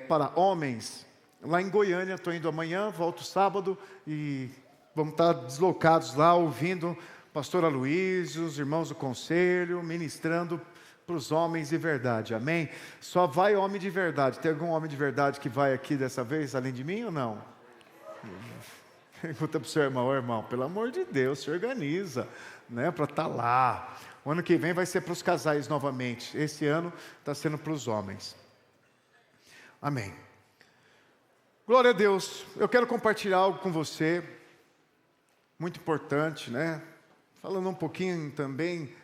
para homens, lá em Goiânia. Estou indo amanhã, volto sábado e vamos estar deslocados lá, ouvindo o pastor Aloysio, os irmãos do conselho, ministrando para os homens de verdade, amém? Só vai homem de verdade. Tem algum homem de verdade que vai aqui dessa vez, além de mim ou não? Pergunta para o seu irmão, pelo amor de Deus, se organiza, né, para estar lá. O ano que vem vai ser para os casais novamente. Esse ano está sendo para os homens. Amém. Glória a Deus. Eu quero compartilhar algo com você, muito importante, né? Falando um pouquinho também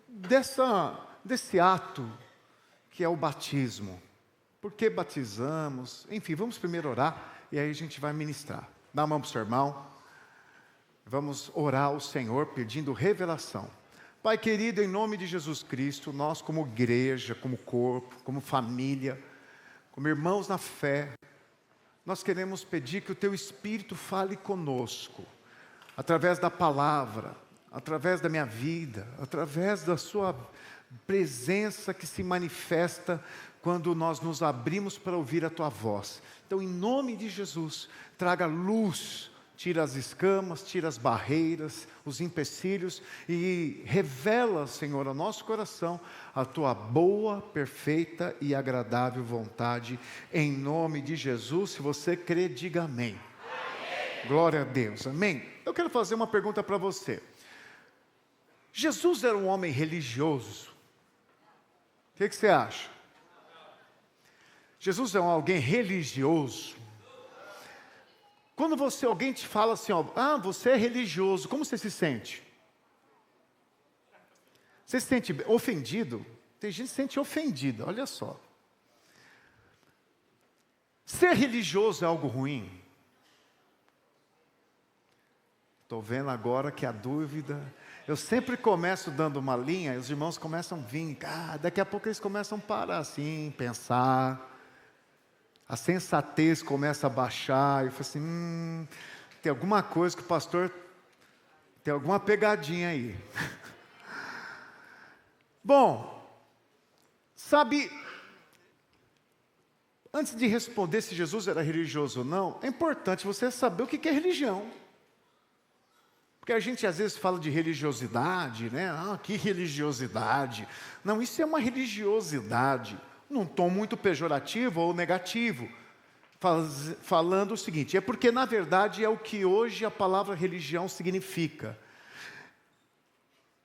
desse ato que é o batismo. Por que batizamos? Enfim, vamos primeiro orar e aí a gente vai ministrar. Dá a mão para o seu irmão. Vamos orar ao Senhor pedindo revelação. Pai querido, em nome de Jesus Cristo, nós como igreja, como corpo, como família, como irmãos na fé, nós queremos pedir que o Teu Espírito fale conosco, através da palavra, através da minha vida, através da Sua presença que se manifesta quando nós nos abrimos para ouvir a Tua voz. Então, em nome de Jesus, traga luz, tira as escamas, tira as barreiras, os empecilhos e revela, Senhor, ao nosso coração a Tua boa, perfeita e agradável vontade, em nome de Jesus. Se você crê, diga amém. Amém. Glória a Deus, amém. Eu quero fazer uma pergunta para você. Jesus era um homem religioso? O que você acha? Jesus é alguém religioso? Quando alguém te fala assim, você é religioso, como você se sente? Você se sente ofendido? Tem gente que se sente ofendida, olha só. Ser religioso é algo ruim? Estou vendo agora que a dúvida... Eu sempre começo dando uma linha, e os irmãos começam a vir, daqui a pouco eles começam a parar assim, pensar... A sensatez começa a baixar, e eu falo assim, tem alguma coisa que o pastor, tem alguma pegadinha aí. Bom, sabe, antes de responder se Jesus era religioso ou não, é importante você saber o que é religião. Porque a gente às vezes fala de religiosidade, né? Que religiosidade. Não, isso é uma religiosidade num tom muito pejorativo ou negativo, falando o seguinte, é porque na verdade é o que hoje a palavra religião significa.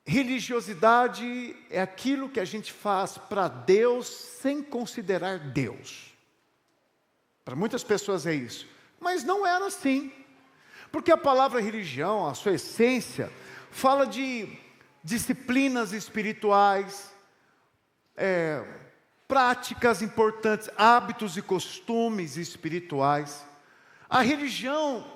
Religiosidade é aquilo que a gente faz para Deus sem considerar Deus. Para muitas pessoas é isso, mas não era assim, porque a palavra religião, a sua essência, fala de disciplinas espirituais, práticas importantes, hábitos e costumes espirituais. A religião,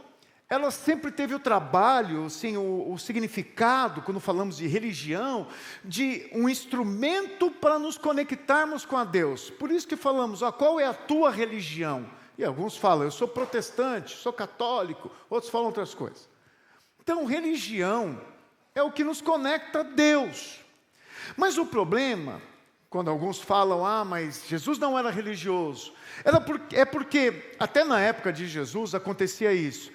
ela sempre teve o trabalho, assim, o significado, quando falamos de religião, de um instrumento para nos conectarmos com a Deus. Por isso que falamos, qual é a tua religião? E alguns falam, eu sou protestante, sou católico, outros falam outras coisas. Então, religião é o que nos conecta a Deus. Mas o problema... Quando alguns falam, mas Jesus não era religioso. É porque, até na época de Jesus, acontecia isso.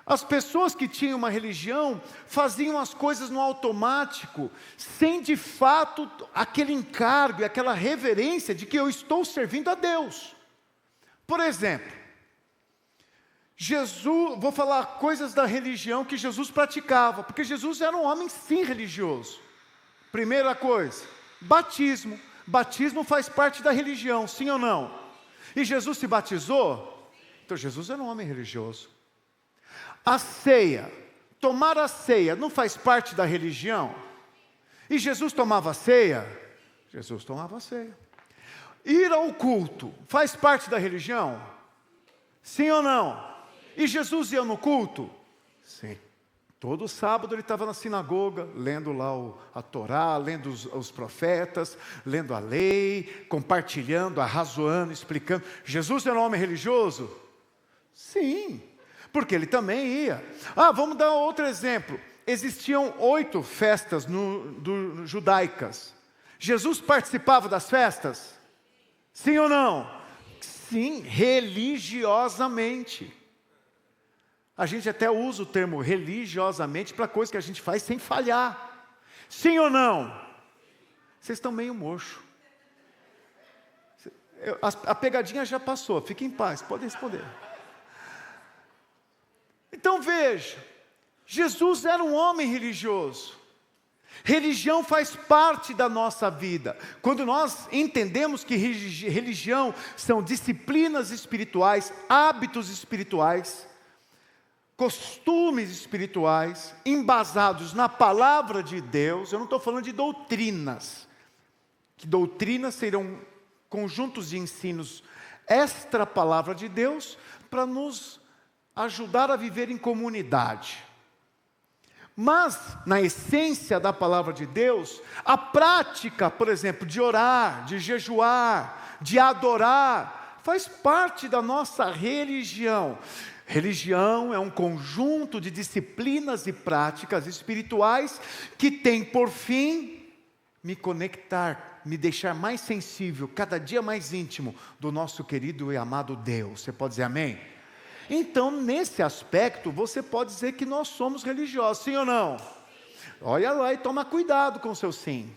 As pessoas que tinham uma religião, faziam as coisas no automático, sem de fato aquele encargo e aquela reverência de que eu estou servindo a Deus. Por exemplo, vou falar coisas da religião que Jesus praticava, porque Jesus era um homem sim religioso. Primeira coisa, batismo. Batismo faz parte da religião, sim ou não? E Jesus se batizou? Então Jesus era um homem religioso. A ceia, tomar a ceia não faz parte da religião? E Jesus tomava ceia? Jesus tomava ceia. Ir ao culto faz parte da religião? Sim ou não? E Jesus ia no culto? Sim. Todo sábado ele estava na sinagoga, lendo lá a Torá, lendo os profetas, lendo a lei, compartilhando, arrazoando, explicando. Jesus era um homem religioso? Sim, porque ele também ia. Vamos dar outro exemplo. Existiam 8 festas judaicas. Jesus participava das festas? Sim ou não? Sim, religiosamente. A gente até usa o termo religiosamente para coisa que a gente faz sem falhar. Sim ou não? Vocês estão meio murcho. A pegadinha já passou, fique em paz, pode responder. Então veja, Jesus era um homem religioso. Religião faz parte da nossa vida. Quando nós entendemos que religião são disciplinas espirituais, hábitos espirituais, costumes espirituais, embasados na palavra de Deus, eu não estou falando de doutrinas, que doutrinas serão conjuntos de ensinos extra palavra de Deus, para nos ajudar a viver em comunidade. Mas, na essência da palavra de Deus, a prática, por exemplo, de orar, de jejuar, de adorar, faz parte da nossa religião. Religião é um conjunto de disciplinas e práticas espirituais que tem por fim me conectar, me deixar mais sensível, cada dia mais íntimo do nosso querido e amado Deus. Você pode dizer amém? Então, nesse aspecto, você pode dizer que nós somos religiosos, sim ou não? Olha lá e toma cuidado com o seu sim.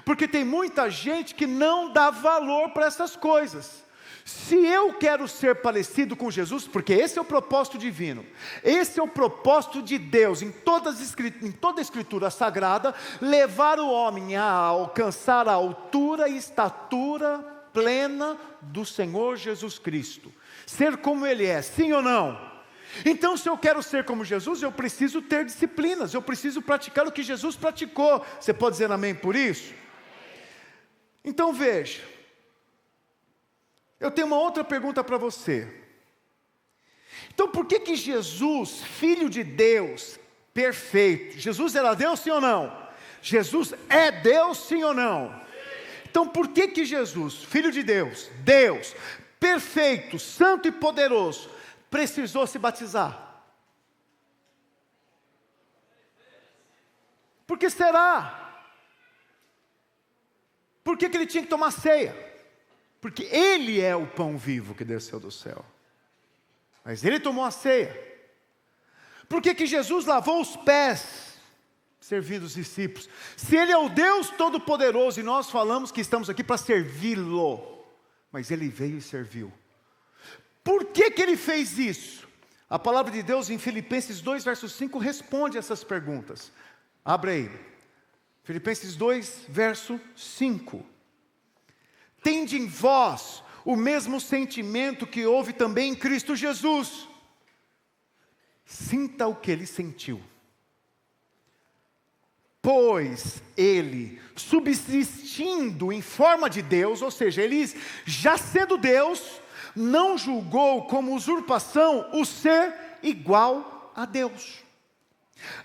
Porque tem muita gente que não dá valor para essas coisas. Se eu quero ser parecido com Jesus, porque esse é o propósito divino, esse é o propósito de Deus, em toda a Escritura Sagrada, levar o homem a alcançar a altura e estatura plena do Senhor Jesus Cristo. Ser como Ele é, sim ou não? Então, se eu quero ser como Jesus, eu preciso ter disciplinas, eu preciso praticar o que Jesus praticou. Você pode dizer amém por isso? Então veja, eu tenho uma outra pergunta para você. Então por que Jesus, Filho de Deus, perfeito, Jesus era Deus sim ou não? Jesus é Deus sim ou não? Então por que Jesus, Filho de Deus, Deus, perfeito, santo e poderoso, precisou se batizar? Por que será? Por que ele tinha que tomar ceia? Porque Ele é o pão vivo que desceu do céu. Mas Ele tomou a ceia. Por que Jesus lavou os pés, servindo os discípulos? Se Ele é o Deus Todo-Poderoso e nós falamos que estamos aqui para servi-lo, mas Ele veio e serviu. Por que Ele fez isso? A palavra de Deus em Filipenses 2, verso 5, responde essas perguntas. Abre aí. Filipenses 2, verso 5. Tende em vós o mesmo sentimento que houve também em Cristo Jesus. Sinta o que Ele sentiu. Pois Ele, subsistindo em forma de Deus, ou seja, Ele já sendo Deus, não julgou como usurpação o ser igual a Deus.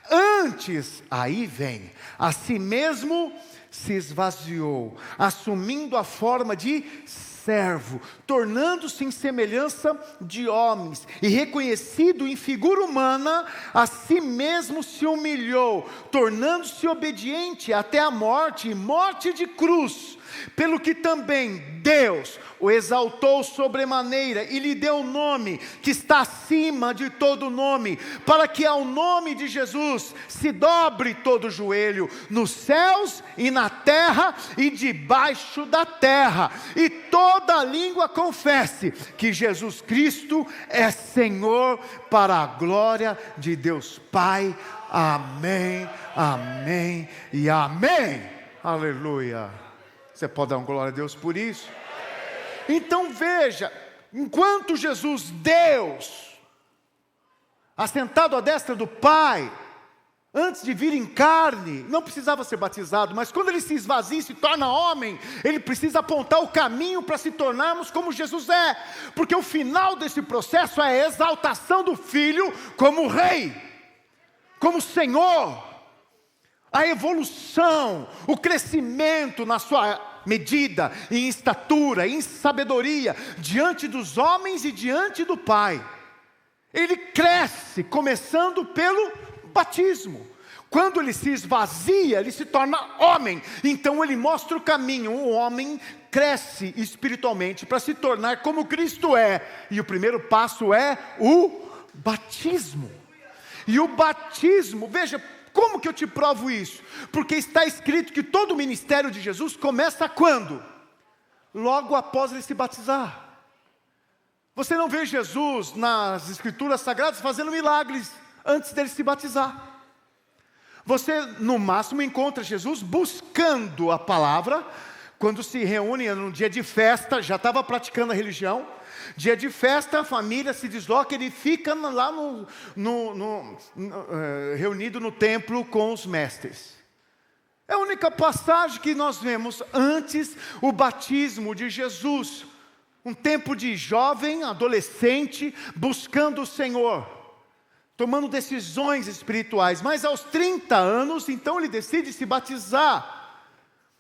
Antes, aí vem, a si mesmo se esvaziou, assumindo a forma de servo, tornando-se em semelhança de homens, e reconhecido em figura humana, a si mesmo se humilhou, tornando-se obediente até a morte, e morte de cruz, pelo que também Deus o exaltou sobremaneira, e lhe deu o nome que está acima de todo nome, para que ao nome de Jesus se dobre todo joelho, nos céus e na terra e debaixo da terra, e toda língua confesse que Jesus Cristo é Senhor, para a glória de Deus Pai. Amém, amém e amém. Aleluia. Você pode dar uma glória a Deus por isso? Então veja, enquanto Jesus, Deus, assentado à destra do Pai, antes de vir em carne, não precisava ser batizado, mas quando Ele se esvazia e se torna homem, Ele precisa apontar o caminho para se tornarmos como Jesus é, porque o final desse processo é a exaltação do Filho como Rei, como Senhor, a evolução, o crescimento na sua medida, em estatura, em sabedoria, diante dos homens e diante do Pai. Ele cresce, começando pelo batismo. Quando ele se esvazia, ele se torna homem. Então ele mostra o caminho, um homem cresce espiritualmente para se tornar como Cristo é. E o primeiro passo é o batismo. E o batismo, veja, como que eu te provo isso? Porque está escrito que todo o ministério de Jesus começa quando? Logo após ele se batizar. Você não vê Jesus nas Escrituras Sagradas fazendo milagres antes dele se batizar. Você no máximo encontra Jesus buscando a palavra, quando se reúne num dia de festa, já estava praticando a religião. Dia de festa, a família se desloca, ele fica lá reunido no templo com os mestres. É a única passagem que nós vemos antes o batismo de Jesus. Um tempo de jovem, adolescente, buscando o Senhor, tomando decisões espirituais. Mas aos 30 anos, então ele decide se batizar.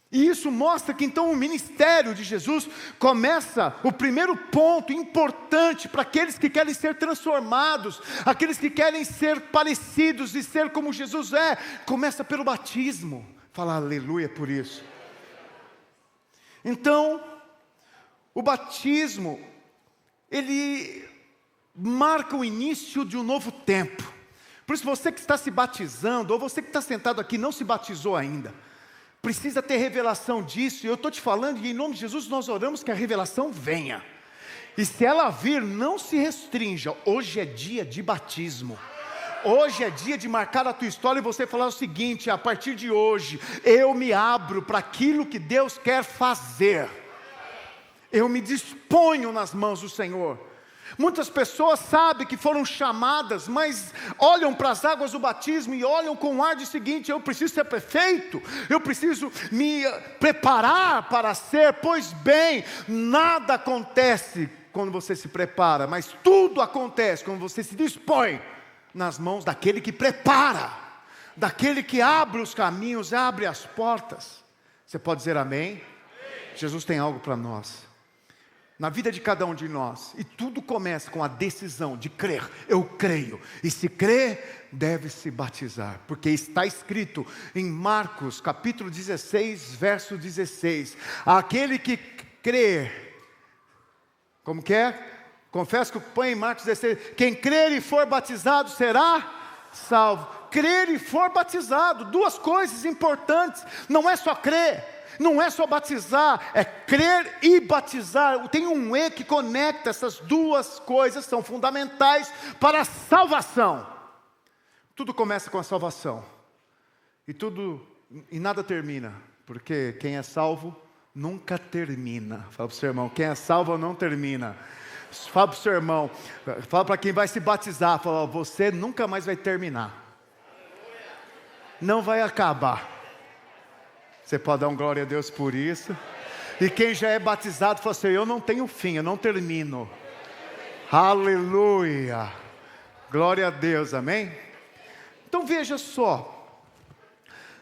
E isso mostra que então o ministério de Jesus começa, o primeiro ponto importante para aqueles que querem ser transformados, aqueles que querem ser parecidos e ser como Jesus é, começa pelo batismo. Fala aleluia por isso. Então, o batismo, ele marca o início de um novo tempo. Por isso você que está se batizando, ou você que está sentado aqui não se batizou ainda, precisa ter revelação disso. E eu estou te falando, e em nome de Jesus nós oramos que a revelação venha. E se ela vir, não se restrinja. Hoje é dia de batismo. Hoje é dia de marcar a tua história e você falar o seguinte: a partir de hoje, eu me abro para aquilo que Deus quer fazer. Eu me disponho nas mãos do Senhor. Muitas pessoas sabem que foram chamadas, mas olham para as águas do batismo e olham com o ar de seguinte: eu preciso ser perfeito, eu preciso me preparar para ser. Pois bem, nada acontece quando você se prepara, mas tudo acontece quando você se dispõe nas mãos daquele que prepara, daquele que abre os caminhos, abre as portas. Você pode dizer amém? Jesus tem algo para nós, na vida de cada um de nós, e tudo começa com a decisão de crer. Eu creio, e se crer, deve se batizar, porque está escrito em Marcos capítulo 16, verso 16, aquele que crer, como que é? Confesso que põe em Marcos 16, quem crer e for batizado será salvo. Crer e for batizado, duas coisas importantes, não é só crer, não é só batizar, é crer e batizar. Tem um E que conecta essas duas coisas, são fundamentais para a salvação. Tudo começa com a salvação, e nada termina, porque quem é salvo nunca termina. Fala para o seu irmão, quem é salvo não termina. Fala para o seu irmão, fala para quem vai se batizar, fala: você nunca mais vai terminar, não vai acabar. Você pode dar um glória a Deus por isso. E quem já é batizado fala assim: eu não tenho fim, eu não termino. Aleluia, glória a Deus, amém? Então veja só,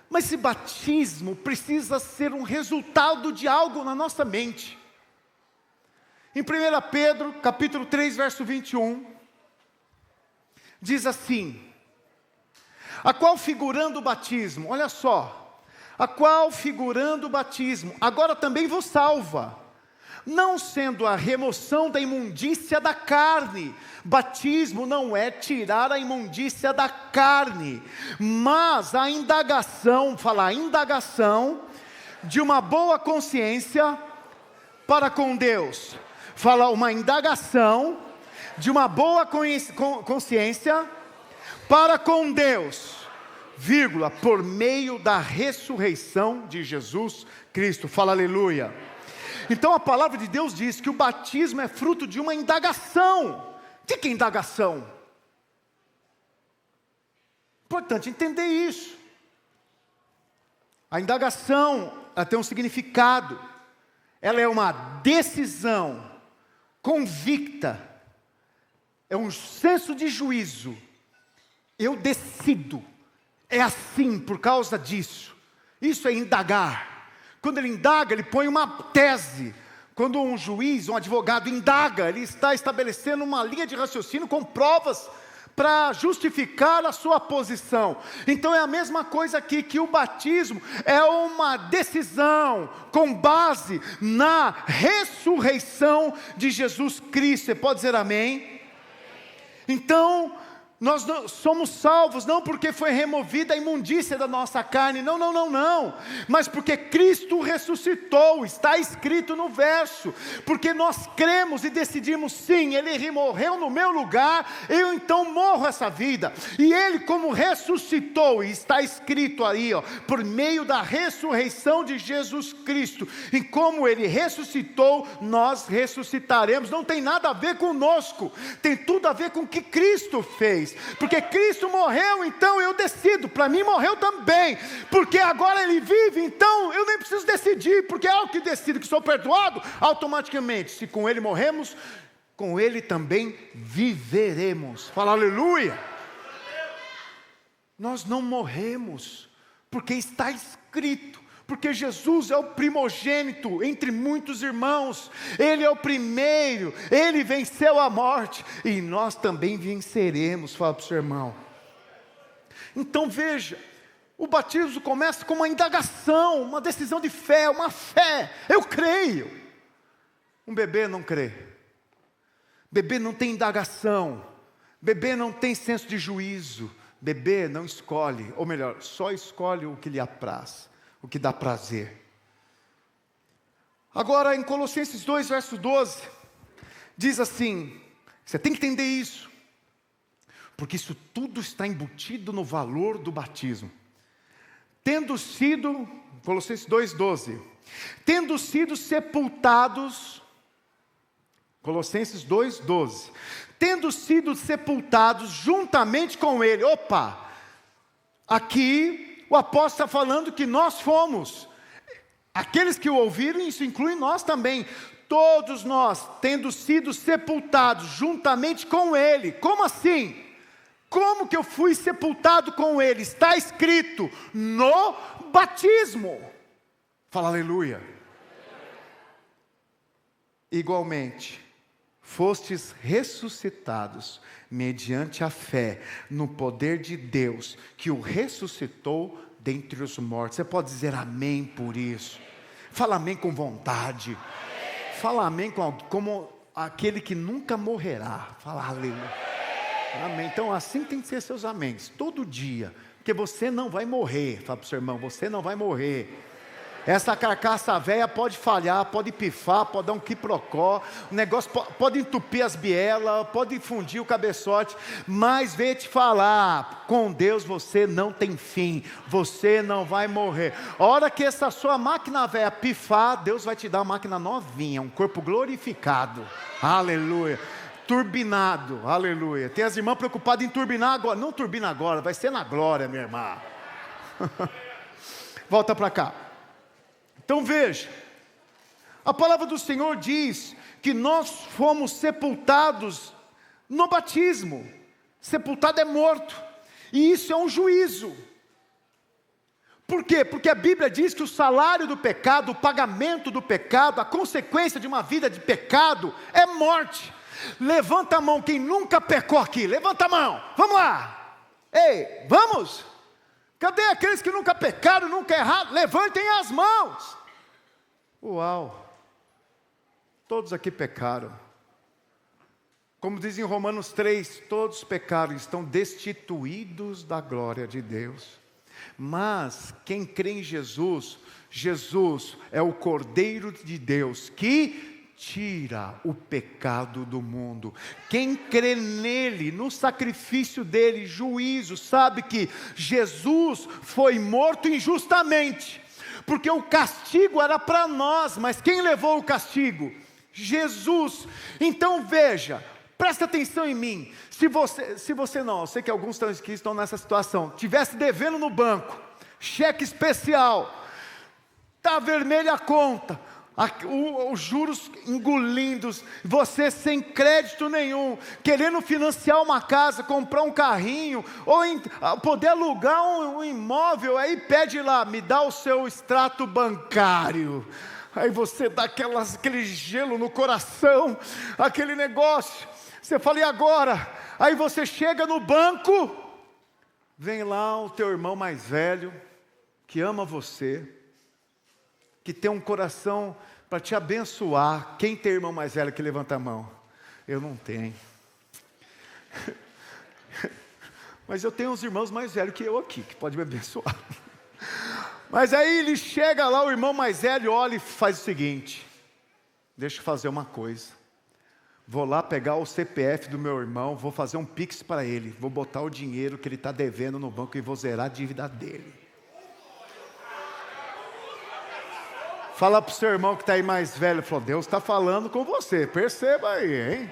mas esse batismo precisa ser um resultado de algo na nossa mente. Em 1 Pedro, capítulo 3, verso 21, diz assim: a qual figurando o batismo, olha só, a qual figurando o batismo, agora também vos salva, não sendo a remoção da imundícia da carne. Batismo não é tirar a imundícia da carne, mas a indagação, fala, indagação de uma boa consciência para com Deus. Fala, uma indagação de uma boa consciência para com Deus, vírgula, por meio da ressurreição de Jesus Cristo. Fala aleluia. Então a palavra de Deus diz que o batismo é fruto de uma indagação. De que indagação? Importante entender isso. A indagação, ela tem um significado. Ela é uma decisão convicta, é um senso de juízo. Eu decido, é assim por causa disso. Isso é indagar. Quando ele indaga, ele põe uma tese. Quando um juiz, um advogado indaga, ele está estabelecendo uma linha de raciocínio com provas para justificar a sua posição. Então é a mesma coisa aqui, que o batismo é uma decisão com base na ressurreição de Jesus Cristo. Você pode dizer amém? Então, nós somos salvos não porque foi removida a imundícia da nossa carne, não, mas porque Cristo ressuscitou, está escrito no verso, porque nós cremos e decidimos sim, Ele morreu no meu lugar, eu então morro essa vida, e Ele como ressuscitou, e está escrito aí, por meio da ressurreição de Jesus Cristo, e como Ele ressuscitou, nós ressuscitaremos. Não tem nada a ver conosco, tem tudo a ver com o que Cristo fez, porque Cristo morreu, então eu decido, para mim morreu também, porque agora Ele vive, então eu nem preciso decidir, porque é eu que decido que sou perdoado, automaticamente, se com Ele morremos, com Ele também viveremos. Fala aleluia. Nós não morremos, porque está escrito, porque Jesus é o primogênito entre muitos irmãos, Ele é o primeiro, Ele venceu a morte, e nós também venceremos. Fala para o seu irmão. Então veja, o batismo começa com uma indagação, uma decisão de fé, uma fé, eu creio. Um bebê não crê, bebê não tem indagação, bebê não tem senso de juízo, bebê não escolhe, ou melhor, só escolhe o que lhe apraz, o que dá prazer. Agora em Colossenses 2, verso 12, diz assim, você tem que entender isso, porque isso tudo está embutido no valor do batismo. Tendo sido, Colossenses 2:12, tendo sido sepultados, Colossenses 2:12, tendo sido sepultados juntamente com Ele. Opa, aqui o apóstolo está falando que nós fomos, aqueles que o ouviram, isso inclui nós também, todos nós, tendo sido sepultados juntamente com Ele. Como assim? Como que eu fui sepultado com Ele? Está escrito no batismo. Fala aleluia. Igualmente, fostes ressuscitados mediante a fé no poder de Deus, que o ressuscitou dentre os mortos. Você pode dizer amém por isso? Fala amém com vontade. Fala amém como aquele que nunca morrerá. Fala aleluia. Amém. Então assim tem que ser seus améns, todo dia, porque você não vai morrer. Fala para o seu irmão, você não vai morrer. Essa carcaça velha pode falhar, pode pifar, pode dar um quiprocó, o negócio pode entupir as bielas, pode fundir o cabeçote, mas veio te falar, com Deus você não tem fim, você não vai morrer. A hora que essa sua máquina velha pifar, Deus vai te dar uma máquina novinha, um corpo glorificado, aleluia, turbinado, aleluia. Tem as irmãs preocupadas em turbinar agora, não turbina agora, vai ser na glória, minha irmã. Volta para cá. Então veja, a palavra do Senhor diz que nós fomos sepultados no batismo. Sepultado é morto, e isso é um juízo. Por quê? Porque a Bíblia diz que o salário do pecado, o pagamento do pecado, a consequência de uma vida de pecado é morte. Levanta a mão quem nunca pecou aqui, levanta a mão, vamos lá, ei, vamos? Cadê aqueles que nunca pecaram, nunca erraram? Levantem as mãos. Uau, todos aqui pecaram, como diz em Romanos 3, todos pecaram e estão destituídos da glória de Deus, mas quem crê em Jesus, Jesus é o Cordeiro de Deus, que tira o pecado do mundo. Quem crê nele, no sacrifício dele, juízo, sabe que Jesus foi morto injustamente, porque o castigo era para nós, mas quem levou o castigo? Jesus. Então veja, presta atenção em mim, se você não, eu sei que alguns estão nessa situação, tivesse devendo no banco, cheque especial, está vermelha a conta, os juros engolindo, você sem crédito nenhum, querendo financiar uma casa, comprar um carrinho, ou poder alugar um imóvel, aí pede lá, me dá o seu extrato bancário, aí você dá aquele gelo no coração, aquele negócio, você fala, e agora? Aí você chega no banco, vem lá o teu irmão mais velho, que ama você, que tem um coração para te abençoar. Quem tem irmão mais velho que levanta a mão? Eu não tenho. Mas eu tenho uns irmãos mais velhos que eu aqui, que pode me abençoar. Mas aí ele chega lá, o irmão mais velho olha e faz o seguinte: deixa eu fazer uma coisa. Vou lá pegar o CPF do meu irmão, vou fazer um pix para ele, vou botar o dinheiro que ele está devendo no banco e vou zerar a dívida dele. Fala para o seu irmão que está aí mais velho, falou: Deus está falando com você, perceba aí, hein?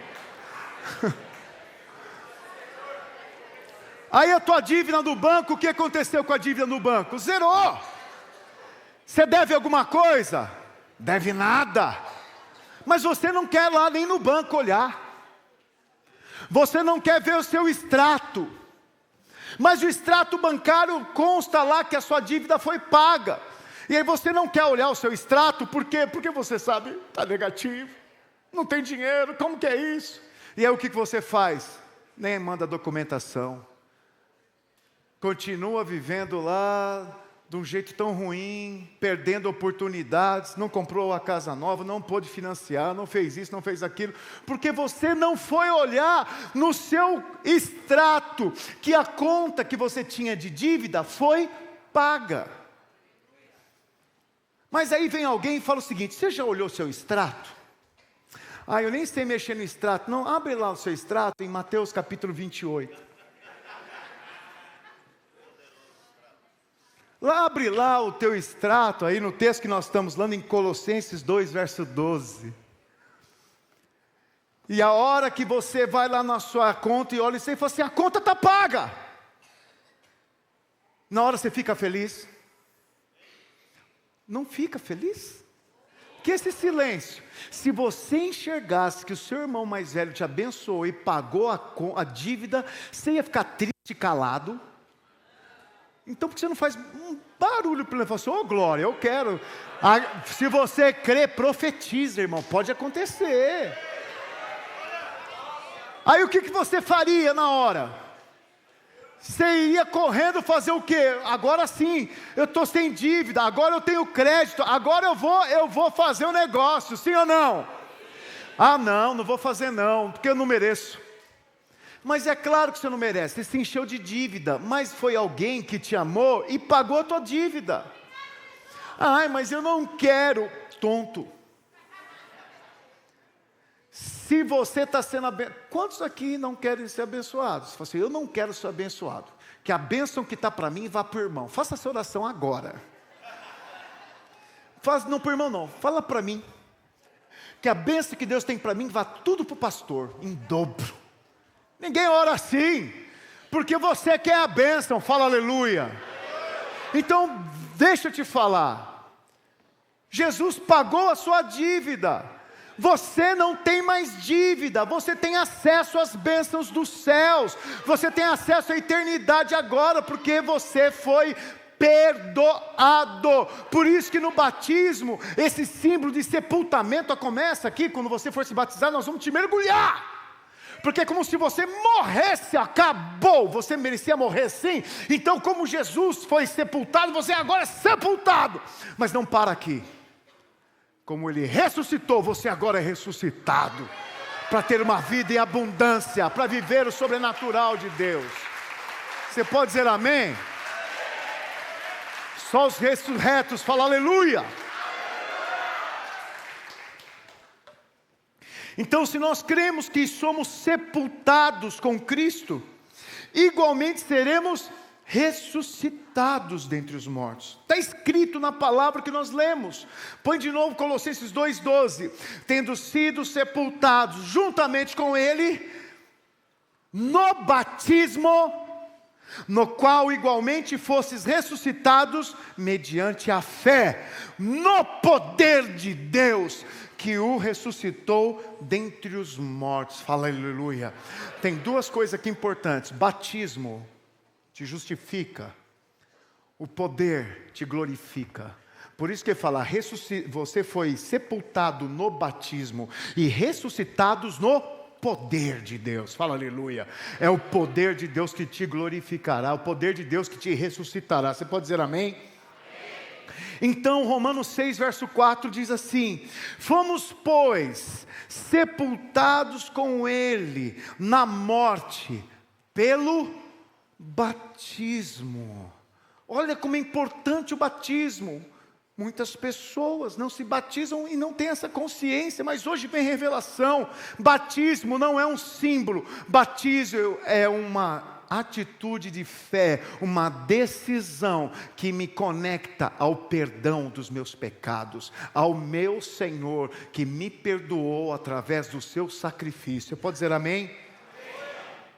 Aí a tua dívida no banco, o que aconteceu com a dívida no banco? Zerou. Você deve alguma coisa? Deve nada. Mas você não quer lá nem no banco olhar. Você não quer ver o seu extrato. Mas o extrato bancário consta lá que a sua dívida foi paga. E aí você não quer olhar o seu extrato, por quê? Porque você sabe, está negativo. Não tem dinheiro, como que é isso? E aí o que você faz? Nem manda documentação. Continua vivendo lá de um jeito tão ruim, perdendo oportunidades, não comprou a casa nova, não pôde financiar, não fez isso, não fez aquilo, porque você não foi olhar no seu extrato, que a conta que você tinha de dívida foi paga. Mas aí vem alguém e fala o seguinte: você já olhou o seu extrato? Eu nem sei mexer no extrato. Não, abre lá o seu extrato em Mateus capítulo 28. Abre lá o teu extrato, aí no texto que nós estamos lendo em Colossenses 2, verso 12. E a hora que você vai lá na sua conta e olha e fala assim: a conta está paga. Na hora você fica feliz? Não fica feliz? Que esse silêncio, se você enxergasse que o seu irmão mais velho te abençoou e pagou a dívida, você ia ficar triste e calado? Então por que você não faz um barulho para ele? Falar assim: ô glória, eu quero. Se você crê, profetiza, irmão, pode acontecer. Aí o que você faria na hora? Você iria correndo fazer o quê? Agora sim, eu estou sem dívida, agora eu tenho crédito, agora eu vou fazer um negócio, sim ou não? Não vou fazer não, porque eu não mereço. Mas é claro que você não merece, você se encheu de dívida, mas foi alguém que te amou e pagou a tua dívida. Mas eu não quero, tonto. Se você está sendo abençoado, quantos aqui não querem ser abençoados? Você fala assim: eu não quero ser abençoado, que a bênção que está para mim vá para o irmão. Faça essa oração agora. Não para o irmão não, fala para mim, que a bênção que Deus tem para mim vá tudo para o pastor, em dobro. Ninguém ora assim, porque você quer a bênção, fala aleluia. Então, deixa eu te falar, Jesus pagou a sua dívida, você não tem mais dívida, você tem acesso às bênçãos dos céus, você tem acesso à eternidade agora, porque você foi perdoado. Por isso que no batismo, esse símbolo de sepultamento começa aqui. Quando você for se batizar, nós vamos te mergulhar. Porque é como se você morresse, acabou, você merecia morrer sim. Então como Jesus foi sepultado, você agora é sepultado. Mas não para aqui. Como Ele ressuscitou, você agora é ressuscitado. Para ter uma vida em abundância, para viver o sobrenatural de Deus. Você pode dizer amém? Só os ressurretos falam aleluia. Então, se nós cremos que somos sepultados com Cristo, igualmente seremos ressuscitados dentre os mortos. Está escrito na palavra que nós lemos. Põe de novo Colossenses 2,12. Tendo sido sepultados juntamente com Ele, no batismo, no qual igualmente fostes ressuscitados, mediante a fé, no poder de Deus, que o ressuscitou dentre os mortos. Fala aleluia. Tem duas coisas aqui importantes: batismo te justifica, o poder te glorifica. Por isso que ele fala, você foi sepultado no batismo e ressuscitados no poder de Deus. Fala aleluia. É o poder de Deus que te glorificará, o poder de Deus que te ressuscitará. Você pode dizer amém? Então, Romanos 6, verso 4 diz assim: fomos, pois, sepultados com Ele na morte, pelo batismo. Olha como é importante o batismo. Muitas pessoas não se batizam e não têm essa consciência, mas hoje vem revelação. Batismo não é um símbolo, batismo é uma atitude de fé, uma decisão que me conecta ao perdão dos meus pecados, ao meu Senhor que me perdoou através do seu sacrifício. Pode dizer amém?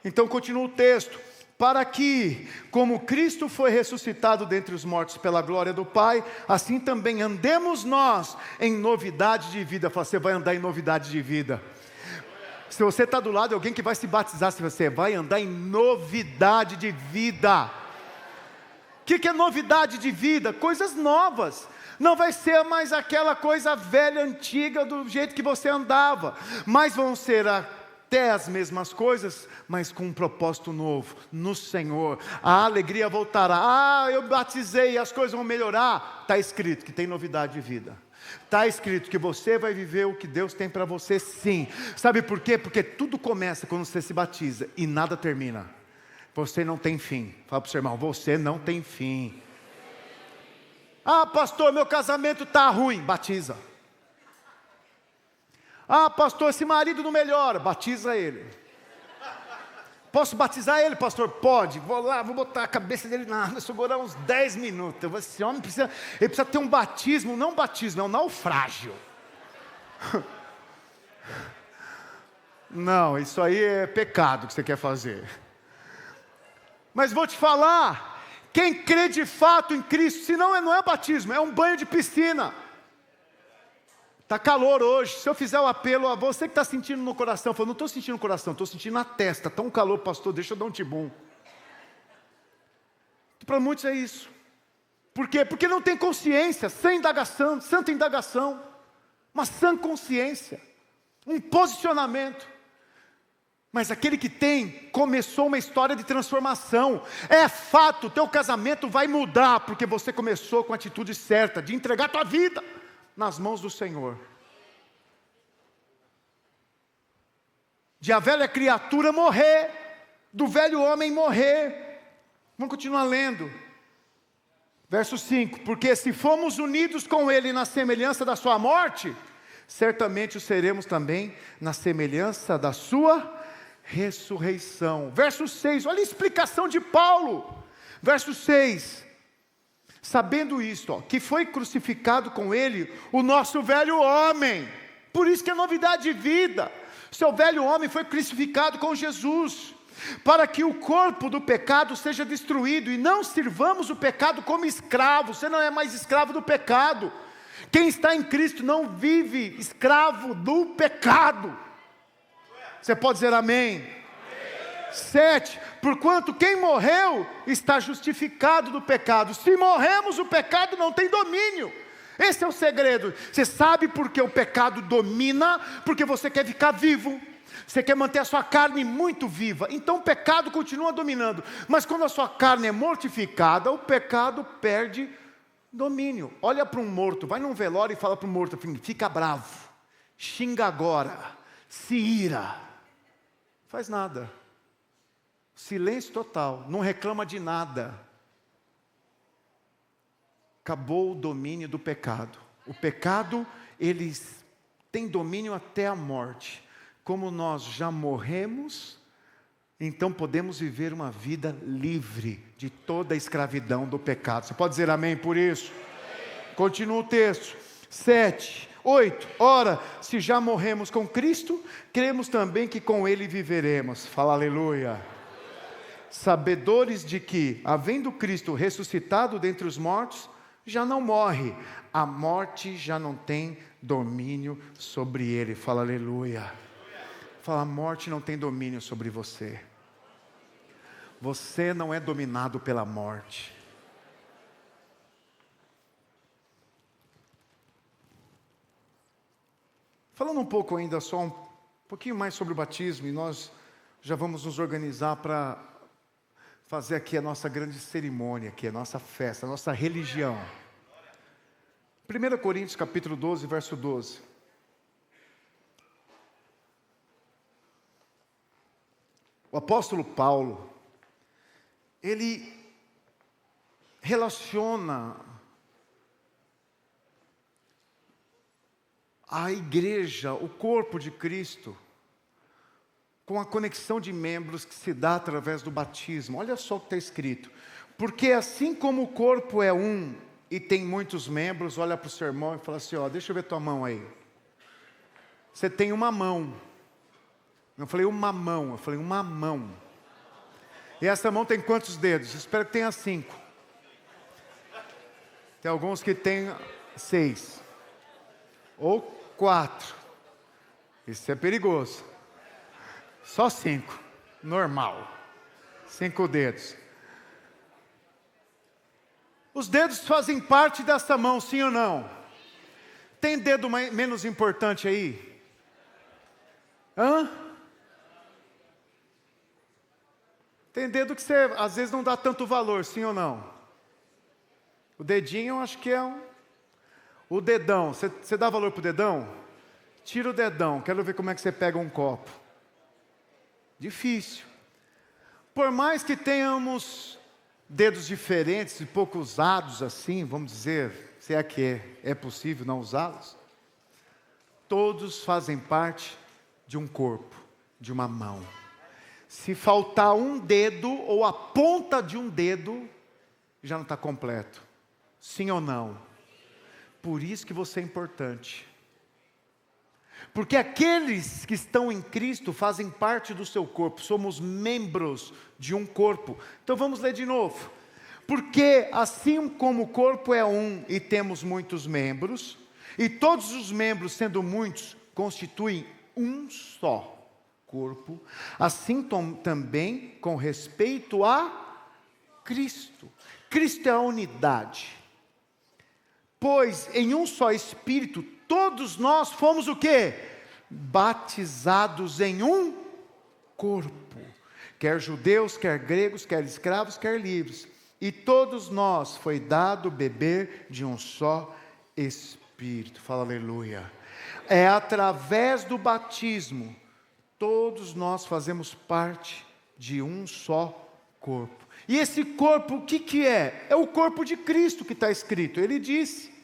Então continua o texto. Para que, como Cristo foi ressuscitado dentre os mortos pela glória do Pai, assim também andemos nós em novidade de vida. Fala, você vai andar em novidade de vida. Se você está do lado de alguém que vai se batizar, se você vai andar em novidade de vida. O que é novidade de vida? Coisas novas. Não vai ser mais aquela coisa velha, antiga, do jeito que você andava, mas vão ser até as mesmas coisas, mas com um propósito novo, no Senhor. A alegria voltará. Eu batizei, as coisas vão melhorar. Está escrito que tem novidade de vida. Está escrito que você vai viver o que Deus tem para você, sim. Sabe por quê? Porque tudo começa quando você se batiza e nada termina. Você não tem fim. Fala para o seu irmão, você não tem fim. Ah, pastor, meu casamento está ruim. Batiza. Ah, pastor, esse marido não melhora. Batiza ele. Posso batizar ele, pastor? Pode. Vou lá, vou botar a cabeça dele na água, segurar uns 10 minutos. Esse homem precisa ter um batismo. Não um batismo, é um naufrágio. Não, isso aí é pecado que você quer fazer. Mas vou te falar, quem crê de fato em Cristo, se não é batismo, é um banho de piscina. Está calor hoje. Se eu fizer o apelo a você que está sentindo no coração, eu não estou sentindo no coração, estou sentindo na testa. Está um calor, pastor, deixa eu dar um tibum. Para muitos é isso. Por quê? Porque não tem consciência, sem indagação, santa indagação, uma sã consciência, um posicionamento. Mas aquele que tem, começou uma história de transformação. É fato, teu casamento vai mudar, porque você começou com a atitude certa, de entregar a tua vida nas mãos do Senhor. De a velha criatura morrer, do velho homem morrer. Vamos continuar lendo. Verso 5, porque se fomos unidos com Ele na semelhança da sua morte, certamente o seremos também na semelhança da sua ressurreição. Verso 6, olha a explicação de Paulo. Verso 6, sabendo isto, que foi crucificado com Ele o nosso velho homem. Por isso que é novidade de vida. Seu velho homem foi crucificado com Jesus, para que o corpo do pecado seja destruído, e não sirvamos o pecado como escravo. Você não é mais escravo do pecado. Quem está em Cristo não vive escravo do pecado. Você pode dizer amém? 7, porquanto quem morreu está justificado do pecado. Se morremos, o pecado não tem domínio. Esse é o segredo. Você sabe por que o pecado domina? Porque você quer ficar vivo. Você quer manter a sua carne muito viva. Então o pecado continua dominando. Mas quando a sua carne é mortificada, o pecado perde domínio. Olha para um morto, vai num velório e fala para o morto, fica bravo, xinga agora, se ira. Faz nada. Silêncio total, não reclama de nada. Acabou o domínio do pecado. O pecado, ele tem domínio até a morte. Como nós já morremos, então podemos viver uma vida livre de toda a escravidão do pecado. Você pode dizer amém por isso? Amém. Continua o texto. 7, 8, ora, se já morremos com Cristo, cremos também que com Ele viveremos. Fala aleluia. Sabedores de que, havendo Cristo ressuscitado dentre os mortos, já não morre, a morte já não tem domínio sobre ele. Fala aleluia. Fala, a morte não tem domínio sobre você. Você não é dominado pela morte. Falando um pouco ainda só Um pouquinho mais sobre o batismo e nós já vamos nos organizar para fazer aqui a nossa grande cerimônia, aqui a nossa festa, a nossa religião. 1 Coríntios capítulo 12, verso 12. O apóstolo Paulo, ele relaciona a igreja, o corpo de Cristo, com a conexão de membros que se dá através do batismo. Olha só o que está escrito. Porque assim como o corpo é um e tem muitos membros, olha para o seu irmão e fala assim, ó, deixa eu ver tua mão aí. Você tem uma mão. Não falei uma mão, eu falei uma mão. E essa mão tem quantos dedos? Espero que tenha 5. Tem alguns que tem 6. Ou 4. Isso é perigoso. Só 5. Normal. 5 dedos. Os dedos fazem parte dessa mão, sim ou não? Tem dedo menos importante aí? Hã? Tem dedo que você às vezes não dá tanto valor, sim ou não? O dedinho eu acho que é o dedão. Você dá valor pro dedão? Tira o dedão, quero ver como é que você pega um copo. Difícil. Por mais que tenhamos dedos diferentes e pouco usados assim, vamos dizer, se é que é possível não usá-los, todos fazem parte de um corpo, de uma mão. Se faltar um dedo ou a ponta de um dedo, já não está completo. Sim ou não? Por isso que você é importante. Porque aqueles que estão em Cristo fazem parte do seu corpo. Somos membros de um corpo. Então vamos ler de novo. Porque assim como o corpo é um e temos muitos membros, e todos os membros, sendo muitos, constituem um só corpo, assim também com respeito a Cristo. Cristo é a unidade. Pois em um só Espírito, todos nós fomos o quê? Batizados em um corpo. Quer judeus, quer gregos, quer escravos, quer livres. E todos nós foi dado beber de um só Espírito. Fala aleluia. É através do batismo, todos nós fazemos parte de um só corpo. E esse corpo, o que é? É o corpo de Cristo que está escrito. Ele disse,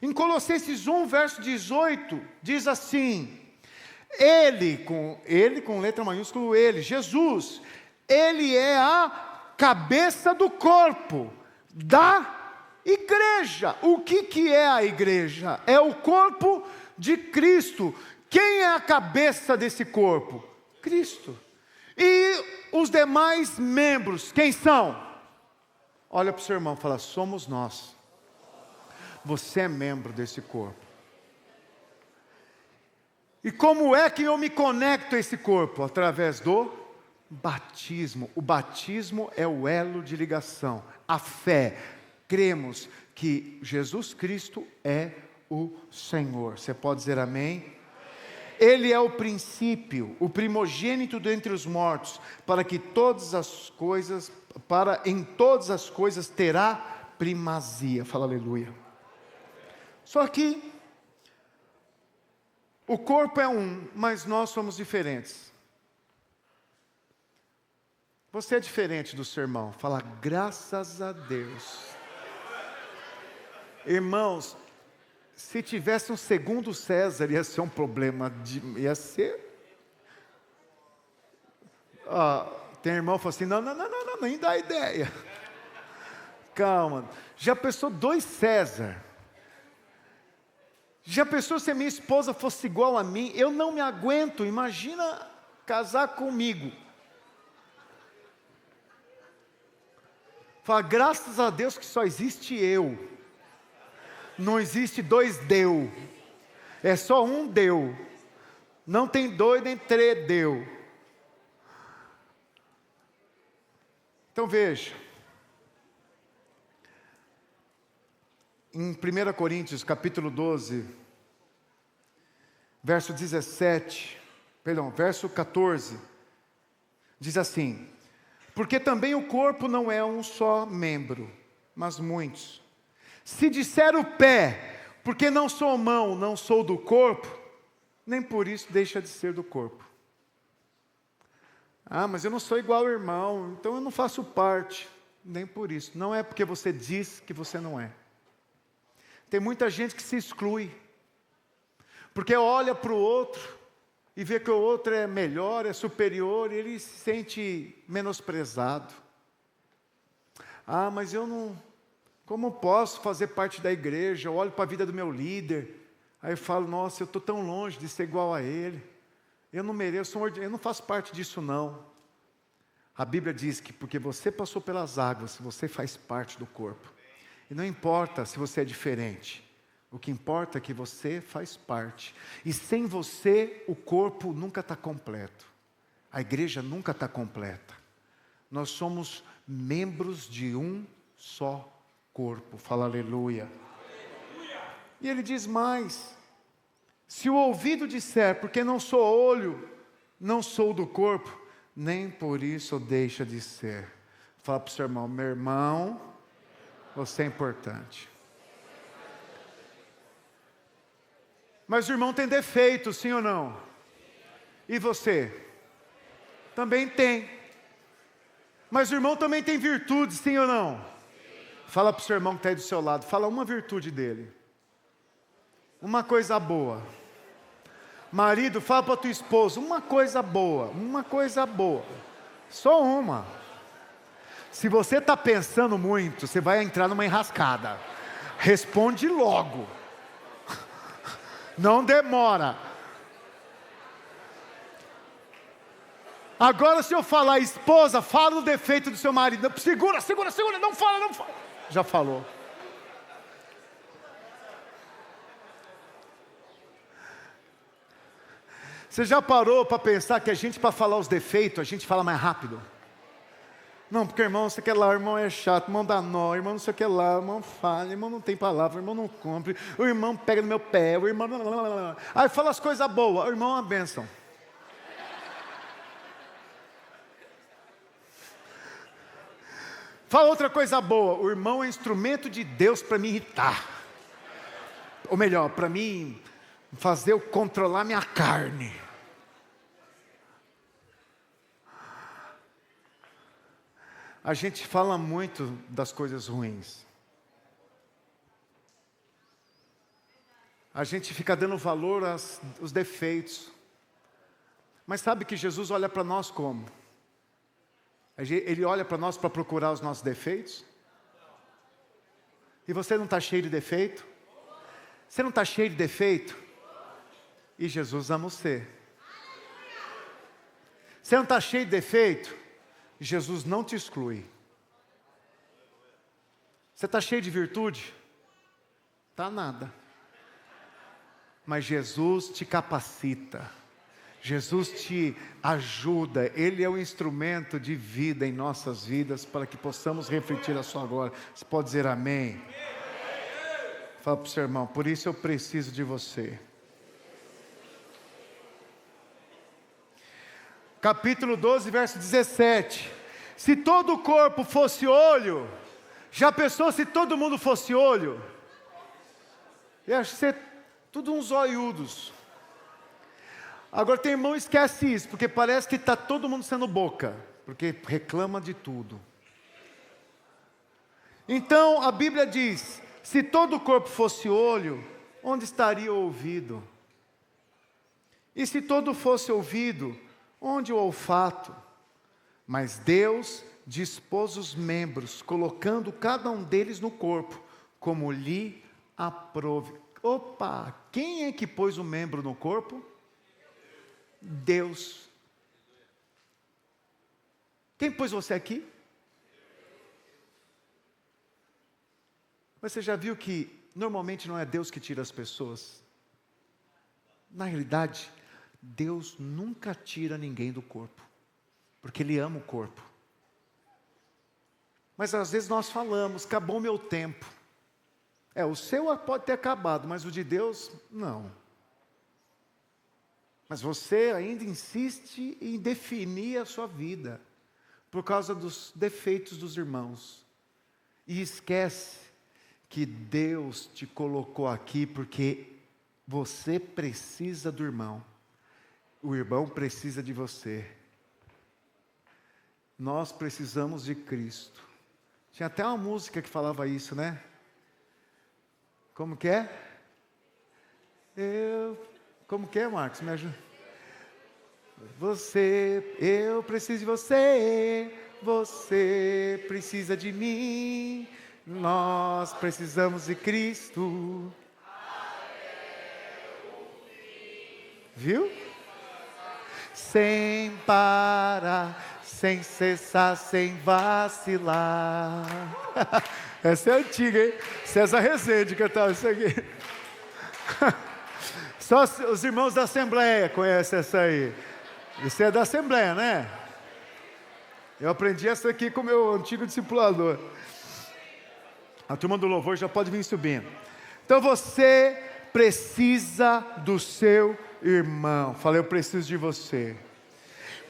em Colossenses 1, verso 18, diz assim, Ele com letra maiúscula, Ele, Jesus, Ele é a cabeça do corpo, da igreja. O que é a igreja? É o corpo de Cristo. Quem é a cabeça desse corpo? Cristo. E os demais membros, quem são? Olha para o seu irmão e fala, somos nós. Você é membro desse corpo. E como é que eu me conecto a esse corpo? Através do batismo. O batismo é o elo de ligação. A fé. Cremos que Jesus Cristo é o Senhor. Você pode dizer amém? Ele é o princípio, o primogênito dentre os mortos, para que em todas as coisas terá primazia. Fala aleluia. Só que o corpo é um, mas nós somos diferentes. Você é diferente do seu irmão. Fala graças a Deus. Irmãos, se tivesse um segundo César, ia ser um problema, ia ser... tem irmão que fala assim, não, nem dá ideia. Calma, já pensou 2 César? Já pensou se a minha esposa fosse igual a mim? Eu não me aguento, imagina casar comigo. Fala, graças a Deus que só existe eu. Não existe 2 Deus. É só um Deus. Não tem 2 nem 3 Deus. Então veja. Em 1 Coríntios capítulo 12, verso 17, verso 14, diz assim: porque também o corpo não é um só membro, mas muitos. Se disser o pé, porque não sou mão, não sou do corpo, nem por isso deixa de ser do corpo. Ah, mas eu não sou igual ao irmão, então eu não faço parte. Nem por isso. Não é porque você diz que você não é. Tem muita gente que se exclui, porque olha para o outro e vê que o outro é melhor, é superior, e ele se sente menosprezado. Ah, mas eu não... Como posso fazer parte da igreja? Eu olho para a vida do meu líder, aí eu falo, nossa, eu estou tão longe de ser igual a ele. Eu não mereço, eu não faço parte disso não. A Bíblia diz que porque você passou pelas águas, você faz parte do corpo. E não importa se você é diferente. O que importa é que você faz parte. E sem você, o corpo nunca está completo. A igreja nunca está completa. Nós somos membros de um só corpo. Fala aleluia. E ele diz mais: se o ouvido disser, porque não sou olho, não sou do corpo, nem por isso deixa de ser. Fala para o seu irmão: meu irmão, você é importante. Mas o irmão tem defeito, sim ou não? E você? Também tem. Mas o irmão também tem virtude, sim ou não? Fala para o seu irmão que está aí do seu lado, fala uma virtude dele. Uma coisa boa. Marido, fala para a tua esposa, uma coisa boa. Só uma. Se você está pensando muito, você vai entrar numa enrascada. Responde logo. Não demora. Agora se eu falar esposa, fala o defeito do seu marido. Segura, não fala. Já falou. Você já parou para pensar que a gente, para falar os defeitos, a gente fala mais rápido? Não, porque irmão, você quer lá, o irmão é chato, o irmão dá nó, o irmão não sei o que lá, o irmão falha, o irmão não tem palavra, o irmão não cumpre, o irmão pega no meu pé, o irmão... Aí fala as coisas boas, o irmão é uma bênção. Fala outra coisa boa, o irmão é instrumento de Deus para me irritar. Ou melhor, para mim fazer eu controlar minha carne. A gente fala muito das coisas ruins. A gente fica dando valor aos defeitos. Mas sabe que Jesus olha para nós como? Ele olha para nós para procurar os nossos defeitos? E você não está cheio de defeito? Você não está cheio de defeito? E Jesus ama você. Você não está cheio de defeito? Jesus não te exclui. Você está cheio de virtude? Está nada. Mas Jesus te capacita. Jesus te ajuda. Ele é o instrumento de vida em nossas vidas para que possamos refletir a sua glória. Você pode dizer amém? Fala para o seu irmão, por isso eu preciso de você. Capítulo 12, verso 17. Se todo o corpo fosse olho, já pensou se todo mundo fosse olho? Eu acho que ser tudo uns olhudos. Agora tem irmão que esquece isso, porque parece que está todo mundo sendo boca, porque reclama de tudo. Então a Bíblia diz, se todo o corpo fosse olho, onde estaria o ouvido? E se todo fosse ouvido, onde o olfato? Mas Deus dispôs os membros, colocando cada um deles no corpo, como lhe aprouve. Opa, quem é que pôs o membro no corpo? Deus. Quem pôs você aqui? Mas você já viu que normalmente não é Deus que tira as pessoas? Na realidade, Deus nunca tira ninguém do corpo, porque Ele ama o corpo. Mas às vezes nós falamos, acabou o meu tempo. O seu pode ter acabado, mas o de Deus, não. Mas você ainda insiste em definir a sua vida por causa dos defeitos dos irmãos. E esquece que Deus te colocou aqui porque você precisa do irmão. O irmão precisa de você. Nós precisamos de Cristo. Tinha até uma música que falava isso, né? Como que é? Como que é, Marcos? Me ajuda. Eu preciso de você. Você precisa de mim. Nós precisamos de Cristo. Viu? Sem parar, sem cessar, sem vacilar. Essa é antiga, hein? César Rezende cantava isso aqui. Só os irmãos da Assembleia conhecem essa aí. Isso é da Assembleia, né? Eu aprendi essa aqui com o meu antigo discipulador. A turma do louvor já pode vir subindo. Então você precisa do seu irmão. Falei, eu preciso de você.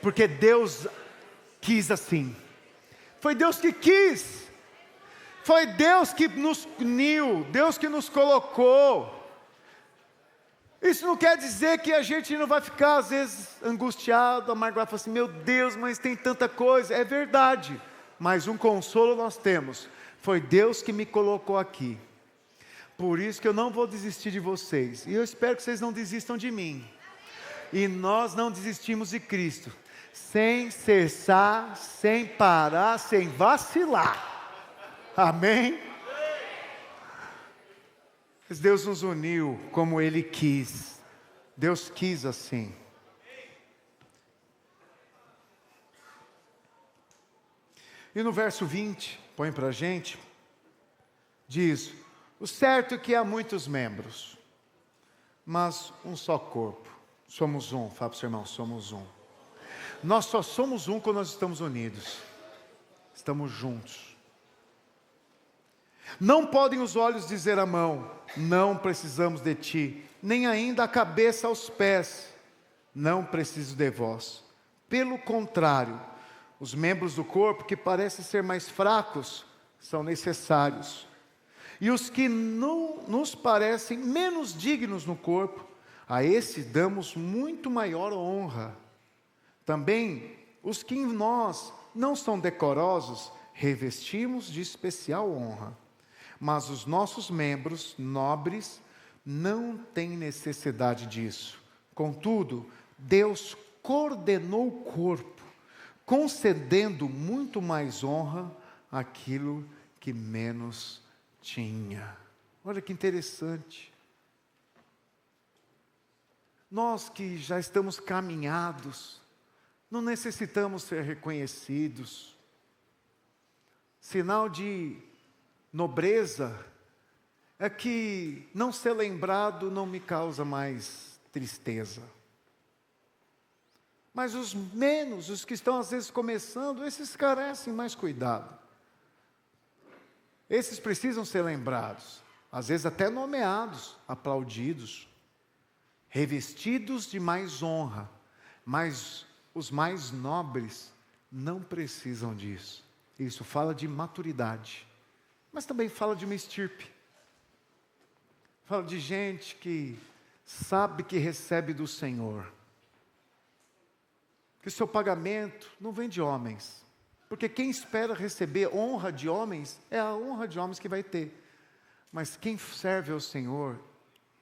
Porque Deus quis assim. Foi Deus que quis. Foi Deus que nos uniu. Deus que nos colocou. Isso não quer dizer que a gente não vai ficar, às vezes, angustiado, amargurado, falar assim, meu Deus, mas tem tanta coisa. É verdade, mas um consolo nós temos. Foi Deus que me colocou aqui. Por isso que eu não vou desistir de vocês. E eu espero que vocês não desistam de mim. E nós não desistimos de Cristo. Sem cessar, sem parar, sem vacilar. Amém? Mas Deus nos uniu como Ele quis. Deus quis assim. E no verso 20, põe para a gente, diz, o certo é que há muitos membros, mas um só corpo. Somos um, fala para o seu irmão, somos um. Nós só somos um quando nós estamos unidos. Estamos juntos. Não podem os olhos dizer à mão, não precisamos de ti, nem ainda a cabeça aos pés, não preciso de vós. Pelo contrário, os membros do corpo que parecem ser mais fracos, são necessários. E os que não nos parecem menos dignos no corpo, a esse damos muito maior honra. Também os que em nós não são decorosos, revestimos de especial honra. Mas os nossos membros nobres não têm necessidade disso. Contudo, Deus coordenou o corpo, concedendo muito mais honra àquilo que menos tinha. Olha que interessante. Nós que já estamos caminhados, não necessitamos ser reconhecidos. Sinal de nobreza é que não ser lembrado não me causa mais tristeza. Mas os menos, os que estão às vezes começando, esses carecem mais cuidado. Esses precisam ser lembrados, às vezes até nomeados, aplaudidos, revestidos de mais honra, mas os mais nobres não precisam disso. Isso fala de maturidade. Mas também fala de uma estirpe. Fala de gente que sabe que recebe do Senhor. Que o seu pagamento não vem de homens. Porque quem espera receber honra de homens, é a honra de homens que vai ter. Mas quem serve ao Senhor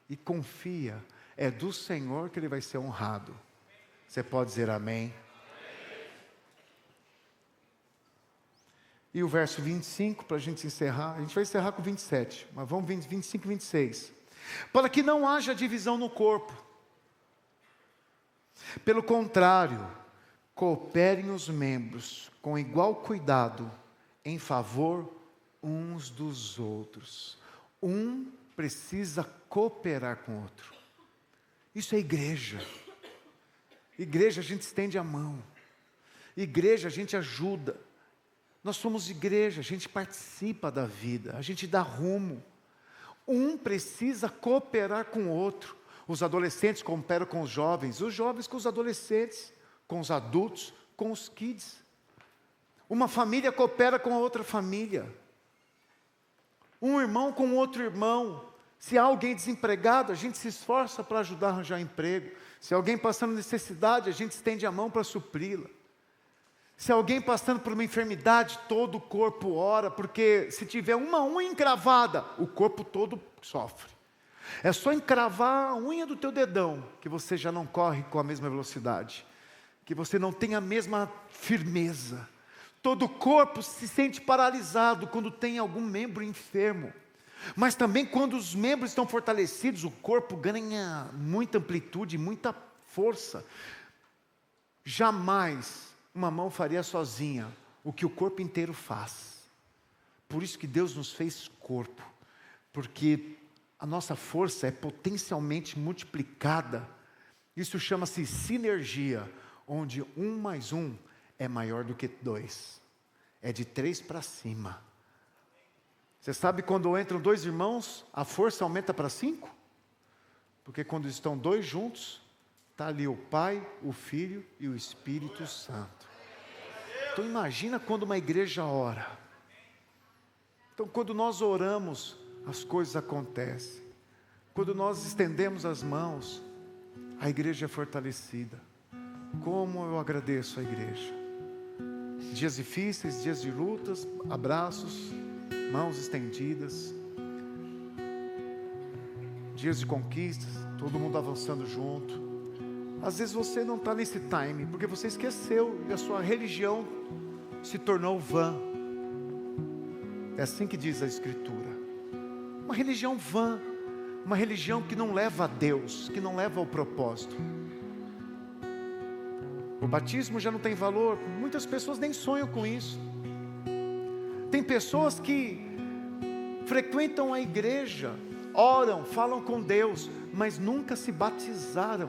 e confia, é do Senhor que ele vai ser honrado. Você pode dizer amém? E o verso 25, para a gente encerrar, a gente vai encerrar com 27, mas vamos 25 e 26. Para que não haja divisão no corpo. Pelo contrário, cooperem os membros com igual cuidado em favor uns dos outros. Um precisa cooperar com o outro. Isso é igreja. Igreja a gente estende a mão. Igreja a gente ajuda. Nós somos igreja, a gente participa da vida, a gente dá rumo. Um precisa cooperar com o outro. Os adolescentes cooperam com os jovens com os adolescentes, com os adultos, com os kids. Uma família coopera com a outra família. Um irmão com outro irmão. Se há alguém desempregado, a gente se esforça para ajudar a arranjar emprego. Se há alguém passando necessidade, a gente estende a mão para supri-la. Se há alguém passando por uma enfermidade, todo o corpo ora, porque se tiver uma unha encravada, o corpo todo sofre. É só encravar a unha do teu dedão, que você já não corre com a mesma velocidade, que você não tem a mesma firmeza. Todo o corpo se sente paralisado quando tem algum membro enfermo. Mas também quando os membros estão fortalecidos, o corpo ganha muita amplitude, muita força. Jamais uma mão faria sozinha o que o corpo inteiro faz. Por isso que Deus nos fez corpo, porque a nossa força é potencialmente multiplicada. Isso chama-se sinergia, onde 1 mais 1 é maior do que 2. É de 3 para cima. Você sabe quando entram 2 irmãos, a força aumenta para 5? Porque quando estão 2 juntos, está ali o Pai, o Filho e o Espírito Santo. Então imagina quando uma igreja ora. Então quando nós oramos, as coisas acontecem. Quando nós estendemos as mãos, a igreja é fortalecida. Como eu agradeço a igreja. Dias difíceis, dias de lutas, abraços, mãos estendidas. Dias de conquistas, todo mundo avançando junto. Às vezes você não está nesse time, porque você esqueceu e a sua religião se tornou vã. É assim que diz a Escritura. Uma religião vã, uma religião que não leva a Deus, que não leva ao propósito. O batismo já não tem valor, muitas pessoas nem sonham com isso. Tem pessoas que frequentam a igreja, oram, falam com Deus, mas nunca se batizaram,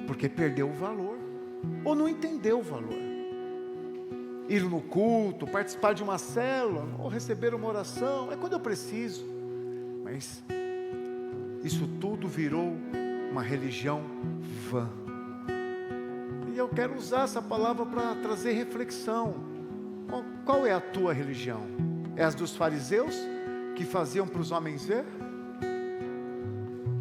porque perdeu o valor, ou não entendeu o valor. Ir no culto, participar de uma célula, ou receber uma oração, é quando eu preciso, mas isso tudo virou uma religião vã. E eu quero usar essa palavra para trazer reflexão. Qual é a tua religião? É as dos fariseus, que faziam para os homens ver?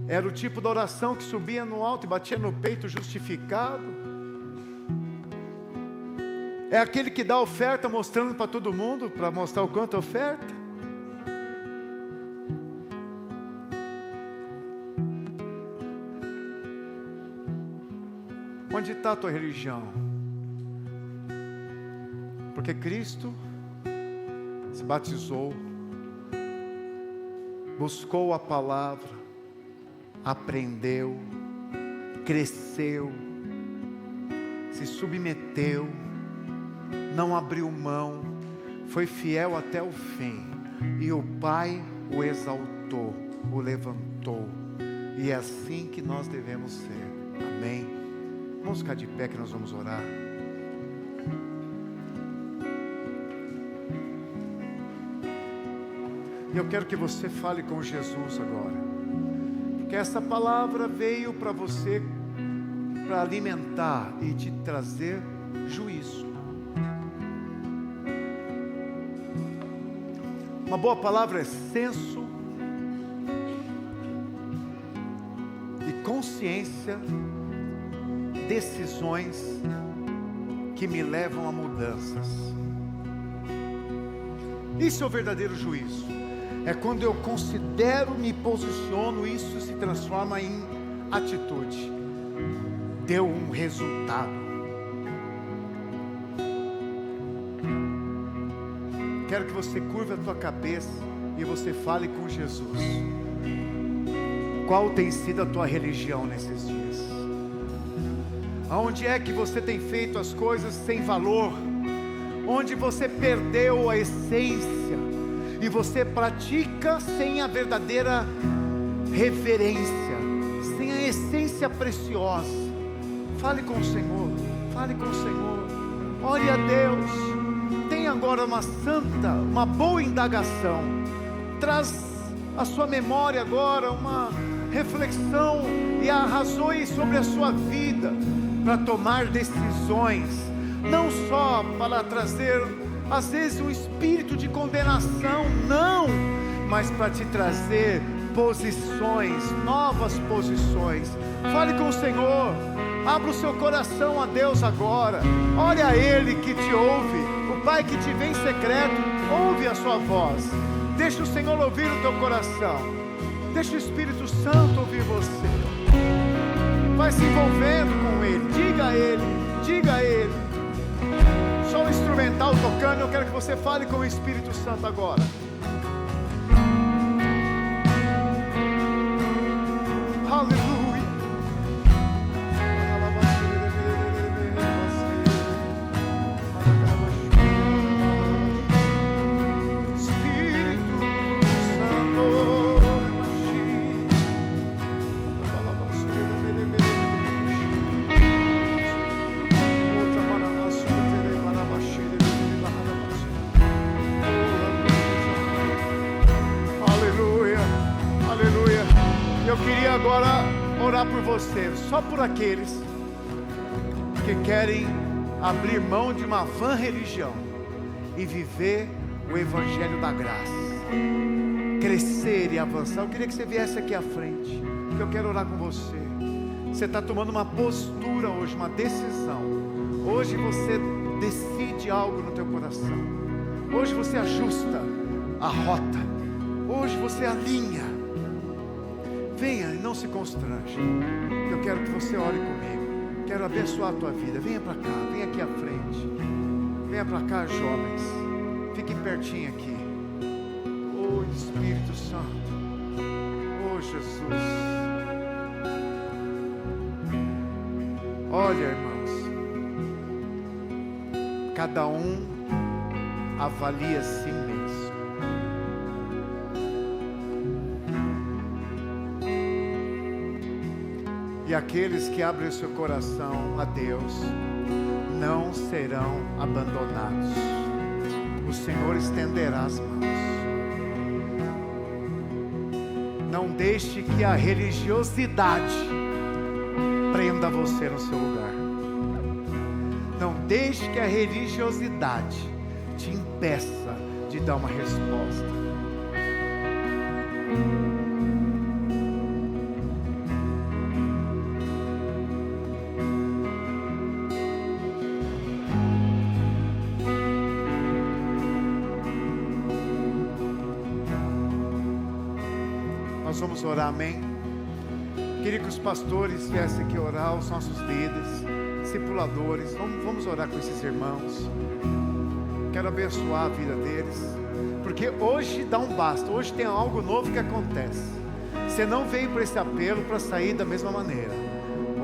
Era o tipo da oração que subia no alto e batia no peito justificado? É aquele que dá oferta mostrando para todo mundo, para mostrar o quanto é oferta? Onde está a tua religião? Porque Cristo se batizou, buscou a palavra, aprendeu, cresceu, se submeteu, não abriu mão, foi fiel até o fim, e o Pai o exaltou, o levantou, e é assim que nós devemos ser. Amém? Vamos ficar de pé que nós vamos orar. E eu quero que você fale com Jesus agora, porque essa palavra veio para você, para alimentar e te trazer juízo. Uma boa palavra é senso e consciência, decisões que me levam a mudanças. Isso é o verdadeiro juízo. É quando eu considero, me posiciono, isso se transforma em atitude. Deu um resultado. Quero que você curva a tua cabeça e você fale com Jesus. Qual tem sido a tua religião nesses dias? Aonde é que você tem feito as coisas sem valor? Onde você perdeu a essência e você pratica sem a verdadeira reverência, sem a essência preciosa? Fale com o Senhor, fale com o Senhor, ore a Deus. Tenha agora uma boa indagação. Traz à sua memória agora uma reflexão e razões sobre a sua vida, para tomar decisões, não só para trazer, às vezes, um espírito de condenação, não, mas para te trazer posições, novas posições. Fale com o Senhor, abra o seu coração a Deus agora, ore a Ele que te ouve, o Pai que te vê em secreto, ouve a sua voz, deixa o Senhor ouvir o teu coração, deixa o Espírito Santo ouvir você, vai se envolvendo com Ele, diga a Ele, diga a Ele. Só o instrumental tocando, eu quero que você fale com o Espírito Santo agora. Aleluia. Eu queria agora orar por você, só por aqueles que querem abrir mão de uma vã religião e viver o Evangelho da graça, crescer e avançar. Eu queria que você viesse aqui à frente, que eu quero orar com você. Você está tomando uma postura hoje, uma decisão. Hoje você decide algo no teu coração. Hoje você ajusta a rota. Hoje você alinha. Venha e não se constrange. Eu quero que você ore comigo. Quero abençoar a tua vida. Venha para cá, venha aqui à frente. Venha para cá, jovens. Fique pertinho aqui. Oh Espírito Santo. Oh Jesus. Olha, irmãos. Cada um avalia a si mesmo. E aqueles que abrem o seu coração a Deus não serão abandonados. O Senhor estenderá as mãos. Não deixe que a religiosidade prenda você no seu lugar. Não deixe que a religiosidade te impeça de dar uma resposta. Nós vamos orar, amém? Queria que os pastores viessem aqui orar, os nossos líderes, discipuladores. Vamos orar com esses irmãos. Quero abençoar a vida deles, porque hoje dá um basta. Hoje tem algo novo que acontece. Você não veio para esse apelo para sair da mesma maneira.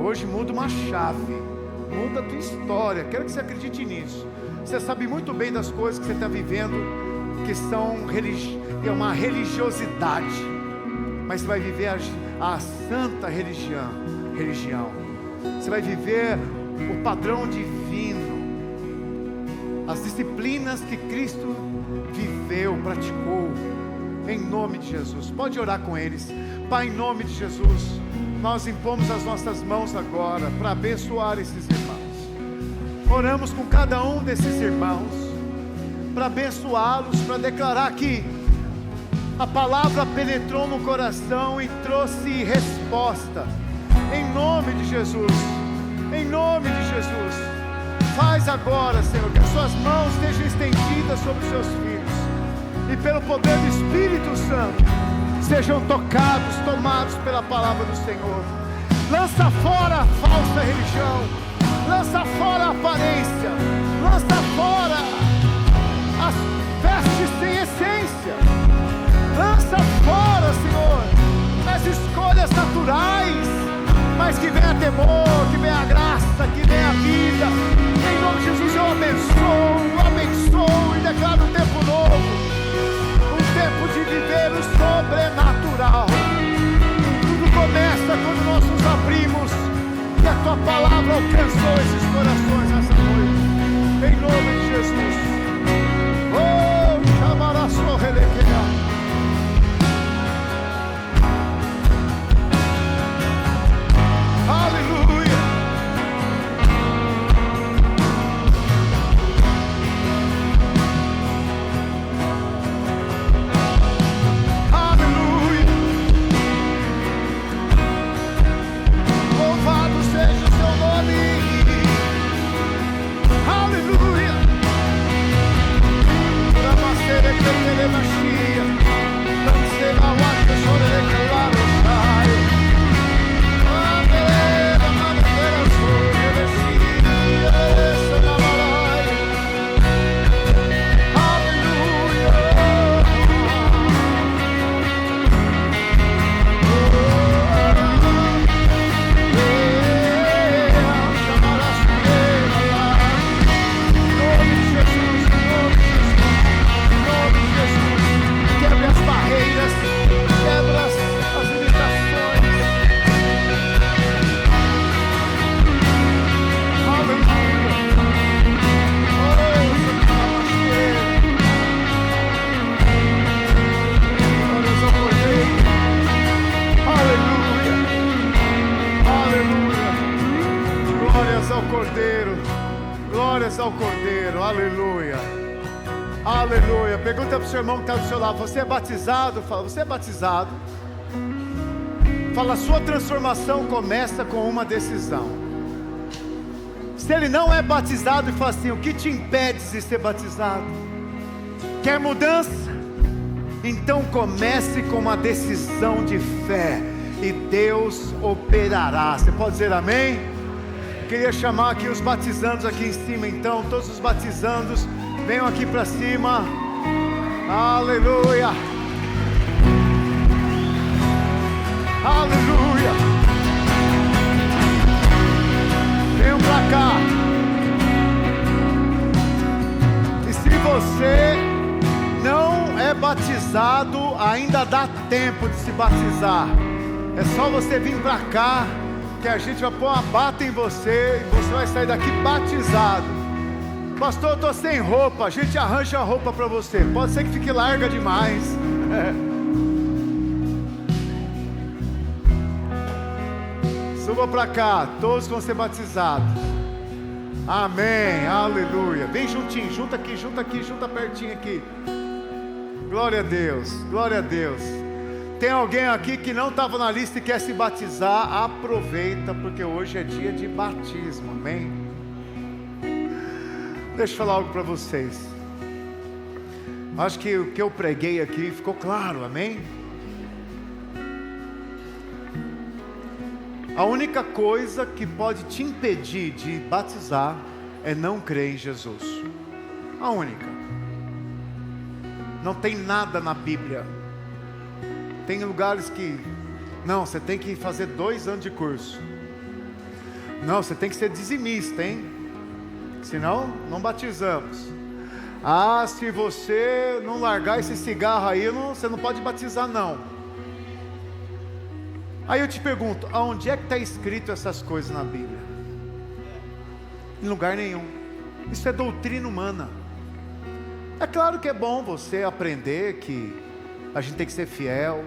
Hoje muda uma chave, muda a tua história. Quero que você acredite nisso. Você sabe muito bem das coisas que você está vivendo, que são uma religiosidade. Mas você vai viver a santa religião. Você vai viver o padrão divino, as disciplinas que Cristo viveu, praticou, em nome de Jesus. Pode orar com eles. Pai, em nome de Jesus, nós impomos as nossas mãos agora para abençoar esses irmãos. Oramos com cada um desses irmãos para abençoá-los, para declarar que a palavra penetrou no coração e trouxe resposta. Em nome de Jesus. Em nome de Jesus. Faz agora, Senhor, que as suas mãos estejam estendidas sobre os seus filhos. E pelo poder do Espírito Santo, sejam tocados, tomados pela palavra do Senhor. Lança fora a falsa religião. Lança fora a aparência. Lança fora as vestes sem essência. Lança fora, Senhor, as escolhas naturais, mas que venha temor, que venha graça, que venha vida. Em nome de Jesus eu abençoo e declaro um tempo novo, um tempo de viver o sobrenatural. Tudo começa quando nós nos abrimos e a tua palavra alcançou esses corações nessa noite. Em nome de Jesus. Oh, chamará sua religião. Glórias ao Cordeiro, aleluia. Aleluia. Pergunta para o seu irmão que está do seu lado: você é batizado? Fala: você é batizado? Fala: a sua transformação começa com uma decisão. Se ele não é batizado, e fala assim: o que te impede de ser batizado? Quer mudança? Então comece com uma decisão de fé, e Deus operará. Você pode dizer amém? Queria chamar aqui os batizandos aqui em cima. Então todos os batizandos venham aqui para cima. Aleluia. Aleluia. Venham para cá. E se você não é batizado, ainda dá tempo de se batizar. É só você vir para cá, que a gente vai pôr uma bata em você, e você vai sair daqui batizado. Pastor, eu estou sem roupa. A gente arranja a roupa para você. Pode ser que fique larga demais. Suba para cá, todos vão ser batizados. Amém, aleluia. Vem juntinho, junta aqui, junta pertinho aqui. Glória a Deus, glória a Deus. Tem alguém aqui que não estava na lista e quer se batizar? Aproveita, porque hoje é dia de batismo, amém? Deixa eu falar algo para vocês. Acho que o que eu preguei aqui ficou claro, amém? A única coisa que pode te impedir de batizar é não crer em Jesus. A única. Não tem nada na Bíblia. Tem lugares que, não, você tem que fazer 2 anos de curso. Não, você tem que ser dizimista, hein? Senão, não batizamos. Ah, se você não largar esse cigarro aí, você não pode batizar não. Aí eu te pergunto, aonde é que está escrito essas coisas na Bíblia? Em lugar nenhum. Isso é doutrina humana. É claro que é bom você aprender que a gente tem que ser fiel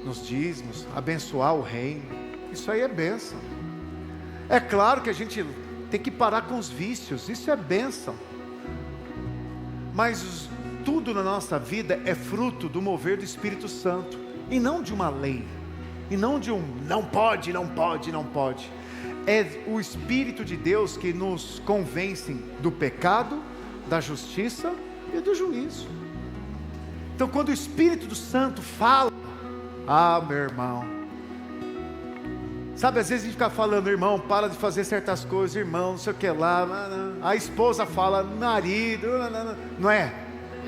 nos dízimos, abençoar o reino. Isso aí é bênção. É claro que a gente tem que parar com os vícios. Isso é bênção. Mas tudo na nossa vida é fruto do mover do Espírito Santo, e não de uma lei, e não de um não pode, não pode, não pode. É o Espírito de Deus que nos convence do pecado, da justiça e do juízo. Então quando o Espírito do Santo fala, ah, meu irmão, sabe, às vezes a gente fica falando: irmão, para de fazer certas coisas, irmão, não sei o que lá. A esposa fala: marido, não é?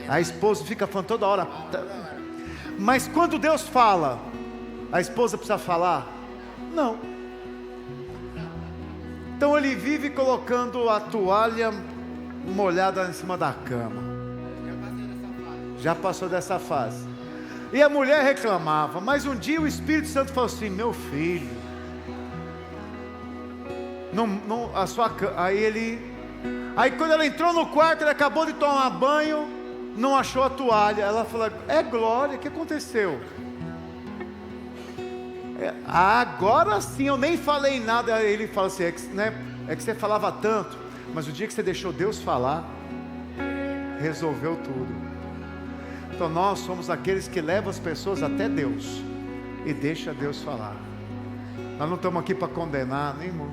A esposa fica falando toda hora. Mas quando Deus fala, a esposa precisa falar? Não. Então ele vive colocando a toalha molhada em cima da cama. Já passou dessa fase. E a mulher reclamava, mas um dia o Espírito Santo falou assim: meu filho, a sua cama. Aí quando ela entrou no quarto, ele acabou de tomar banho, não achou a toalha. Ela falou: é glória, o que aconteceu? Agora sim, eu nem falei nada. Aí ele fala assim: é que você falava tanto, mas o dia que você deixou Deus falar, resolveu tudo. Então nós somos aqueles que levam as pessoas até Deus e deixa Deus falar. Nós não estamos aqui para condenar, nem irmão.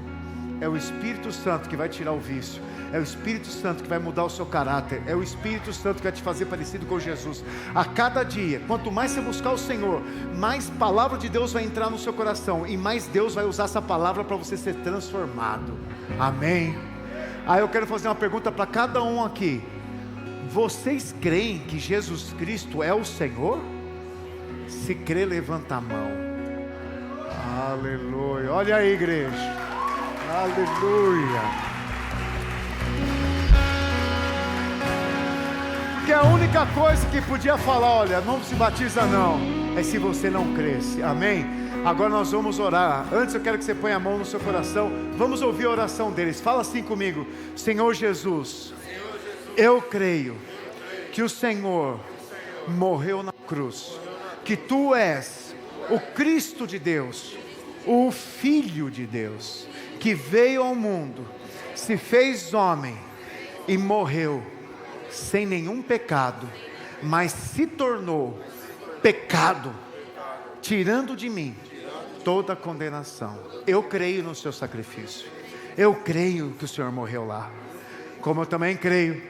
É o Espírito Santo que vai tirar o vício. É o Espírito Santo que vai mudar o seu caráter. É o Espírito Santo que vai te fazer parecido com Jesus. A cada dia, quanto mais você buscar o Senhor, mais palavra de Deus vai entrar no seu coração, e mais Deus vai usar essa palavra para você ser transformado. Amém? Aí eu quero fazer uma pergunta para cada um aqui. Vocês creem que Jesus Cristo é o Senhor? Se crê, levanta a mão. Aleluia. Olha aí, igreja. Aleluia. Porque a única coisa que podia falar: olha, não se batiza não, é se você não cresce. Amém? Agora nós vamos orar. Antes eu quero que você ponha a mão no seu coração. Vamos ouvir a oração deles. Fala assim comigo: Senhor Jesus, eu creio que o Senhor morreu na cruz, que Tu és o Cristo de Deus, o Filho de Deus, que veio ao mundo se fez homem e morreu sem nenhum pecado, mas se tornou pecado, tirando de mim toda a condenação. Eu creio no seu sacrifício. Eu creio que o Senhor morreu lá. Como eu também creio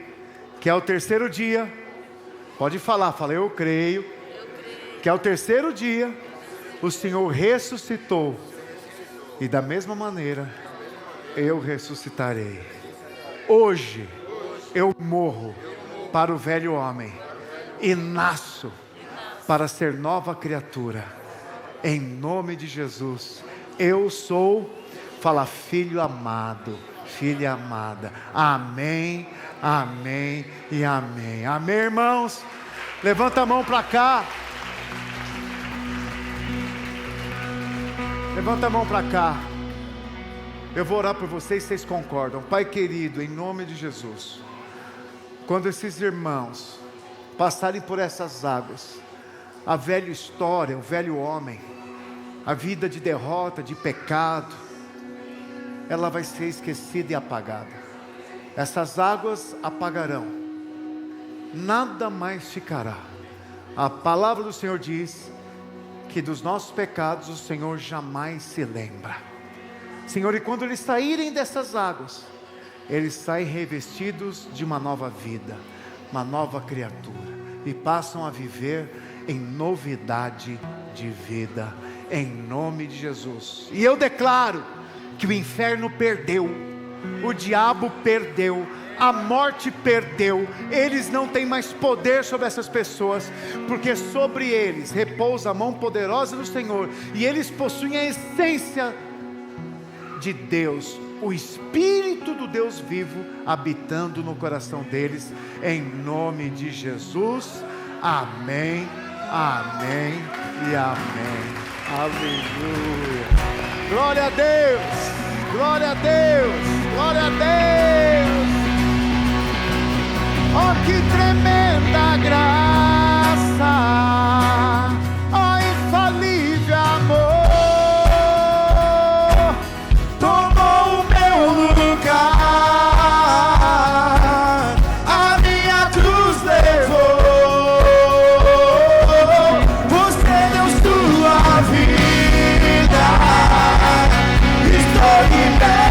que ao terceiro dia, pode falar, fala, eu creio que ao terceiro dia o Senhor ressuscitou, e da mesma maneira eu ressuscitarei. Hoje eu morro para o velho homem e nasço para ser nova criatura. Em nome de Jesus, eu sou, fala, filho amado, filha amada. Amém, amém e amém. Amém, irmãos? Levanta a mão para cá. Levanta a mão para cá. Eu vou orar por vocês, vocês concordam. Pai querido, em nome de Jesus, quando esses irmãos passarem por essas águas, a velha história, o velho homem, a vida de derrota, de pecado, ela vai ser esquecida e apagada. Essas águas apagarão, nada mais ficará. A palavra do Senhor diz que dos nossos pecados o Senhor jamais se lembra. Senhor, e quando eles saírem dessas águas, eles saem revestidos de uma nova vida, uma nova criatura, e passam a viver em novidade de vida, em nome de Jesus. E eu declaro que o inferno perdeu, o diabo perdeu, a morte perdeu. Eles não têm mais poder sobre essas pessoas, porque sobre eles repousa a mão poderosa do Senhor, e eles possuem a essência de Deus, o Espírito do Deus vivo habitando no coração deles, em nome de Jesus. Amém, amém e amém. Aleluia. Glória a Deus, glória a Deus, glória a Deus. Oh, que tremenda graça, oh, infalível amor, tomou o meu lugar, a minha cruz levou, você deu sua vida, estou liberto.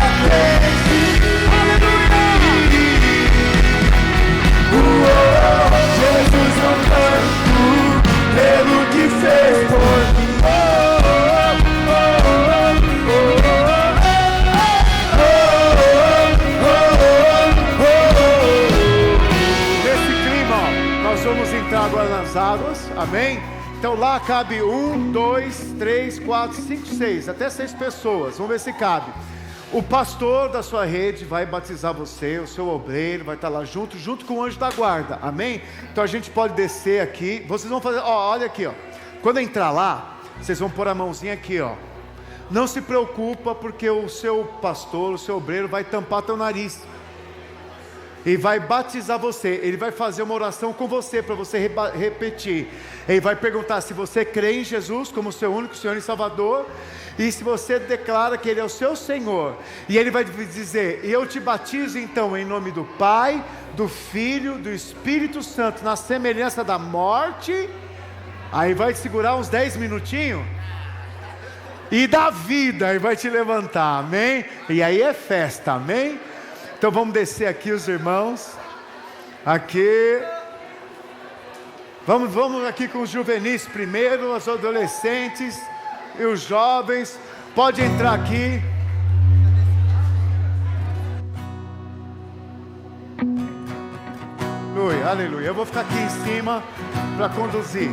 Jesus andando pelo que fez por mim. Nesse clima, nós vamos entrar agora nas águas, amém? Então lá cabe 1, 2, 3, 4, 5, 6, até 6 pessoas, vamos ver se cabe. O pastor da sua rede vai batizar você, o seu obreiro vai estar lá junto com o anjo da guarda, amém? Então a gente pode descer aqui, vocês vão fazer, ó, olha aqui, ó. Quando entrar lá, vocês vão pôr a mãozinha aqui, ó. Não se preocupa, porque o seu pastor, o seu obreiro vai tampar teu nariz e vai batizar você. Ele vai fazer uma oração com você, para você repetir. Ele vai perguntar se você crê em Jesus como seu único Senhor e Salvador, e se você declara que Ele é o seu Senhor. E Ele vai dizer, e eu te batizo então em nome do Pai, do Filho, do Espírito Santo, na semelhança da morte. Aí vai te segurar uns 10 minutinhos, e da vida, aí vai te levantar, amém? E aí é festa, amém? Então vamos descer aqui os irmãos, aqui, vamos aqui com os juvenis primeiro, os adolescentes e os jovens, pode entrar aqui. Aleluia, aleluia, eu vou ficar aqui em cima para conduzir.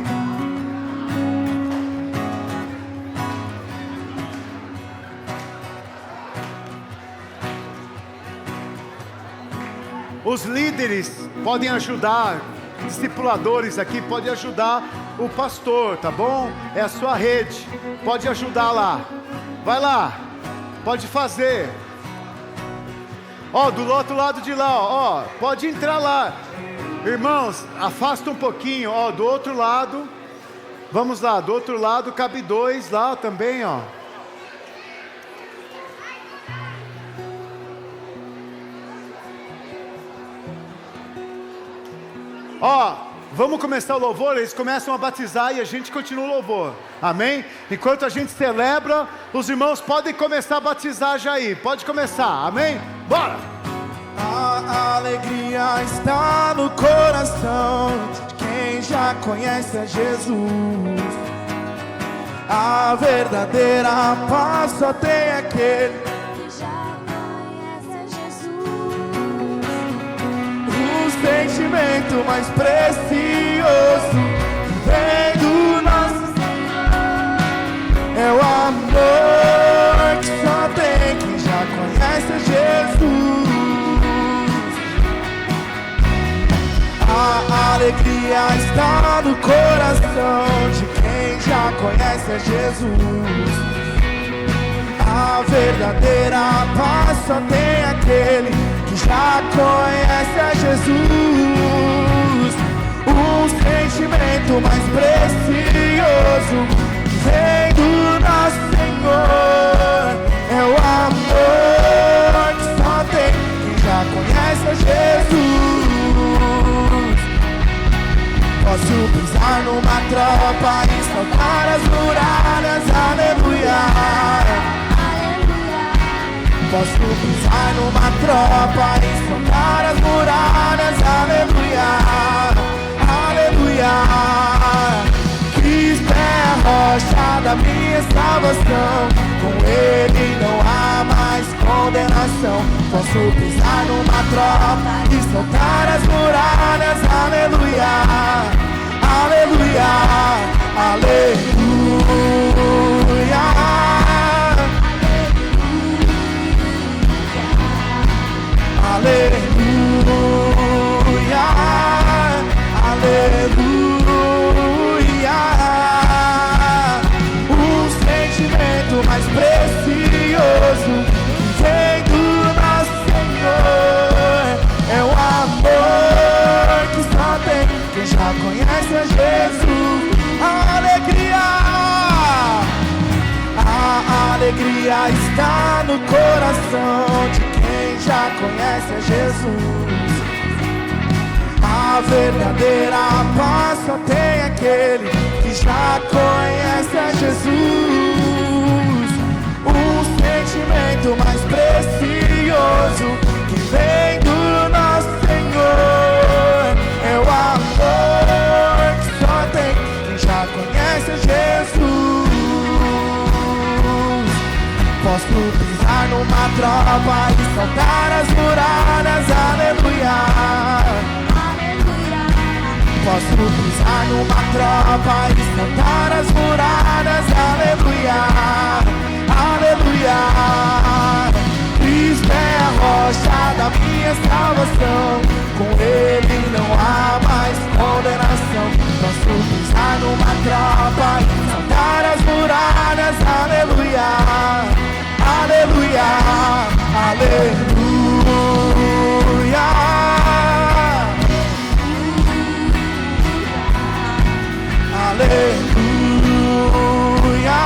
Os líderes podem ajudar, discipuladores aqui podem ajudar o pastor, tá bom? É a sua rede, pode ajudar lá, vai lá, pode fazer. Ó, do outro lado de lá, ó, pode entrar lá. Irmãos, afasta um pouquinho, ó, do outro lado, vamos lá, do outro lado cabe 2 lá também, ó. Ó, vamos começar o louvor, eles começam a batizar e a gente continua o louvor, amém? Enquanto a gente celebra, os irmãos podem começar a batizar já aí, pode começar, amém? Bora! A alegria está no coração de quem já conhece a Jesus. A verdadeira paz só tem aquele que já conhece a Jesus. o sentimento mais precioso que vem do nosso Senhor. É o amor que só tem quem já conhece a Jesus. A alegria está no coração de quem já conhece a Jesus. A verdadeira paz só tem aquele que já conhece a Jesus. O sentimento mais precioso que vem do nosso Senhor é o amor que só tem quem já conhece a Jesus. Posso pisar numa tropa e saltar as muralhas, aleluia. Posso pisar numa tropa e saltar as muralhas, aleluia. Aleluia. Cristo é a rocha da minha salvação, com Ele não há mais condenação. Posso pisar numa tropa e saltar as muralhas, aleluia. Aleluia, aleluia, aleluia, aleluia. O sentimento mais precioso que vem do nosso Senhor é o amor que só tem quem já conhece a Jesus. A alegria está no coração de quem já conhece a Jesus. A verdadeira paz só tem aquele que já conhece a Jesus. O sentimento mais precioso que vem do nosso Senhor é o amor que só tem quem já conhece a Jesus. Posso pisar numa tropa e saltar as muralhas, aleluia. Posso pisar numa tropa e saltar as muralhas, aleluia. Aleluia. Cristo é a rocha da minha salvação, com Ele não há mais condenação. Posso pisar numa tropa e saltar as muralhas, aleluia. Aleluia, aleluia, aleluia,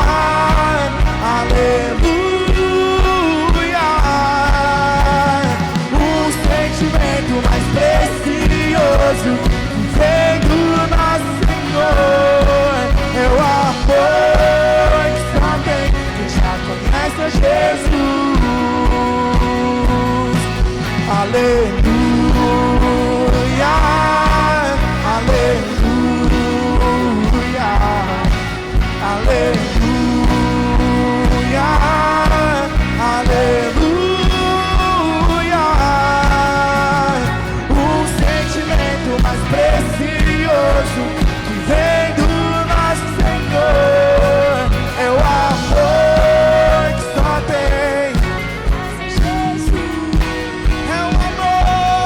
aleluia. O sentimento mais precioso que vem do nosso Senhor é o amor que só tem quem já conhece a Jesus. Aleluia, aleluia, aleluia, aleluia. O sentimento mais precioso que vem do nosso Senhor é o amor que só tem Jesus. É o amor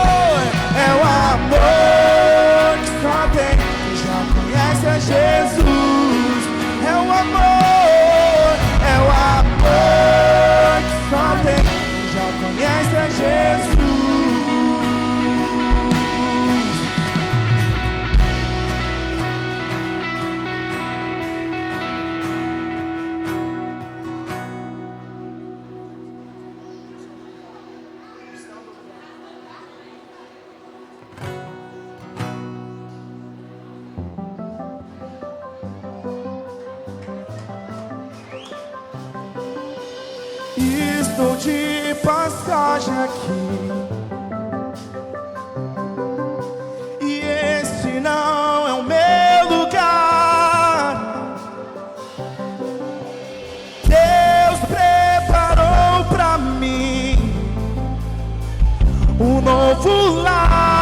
estou de passagem aqui, e este não é o meu lugar. Deus preparou pra mim um novo lar.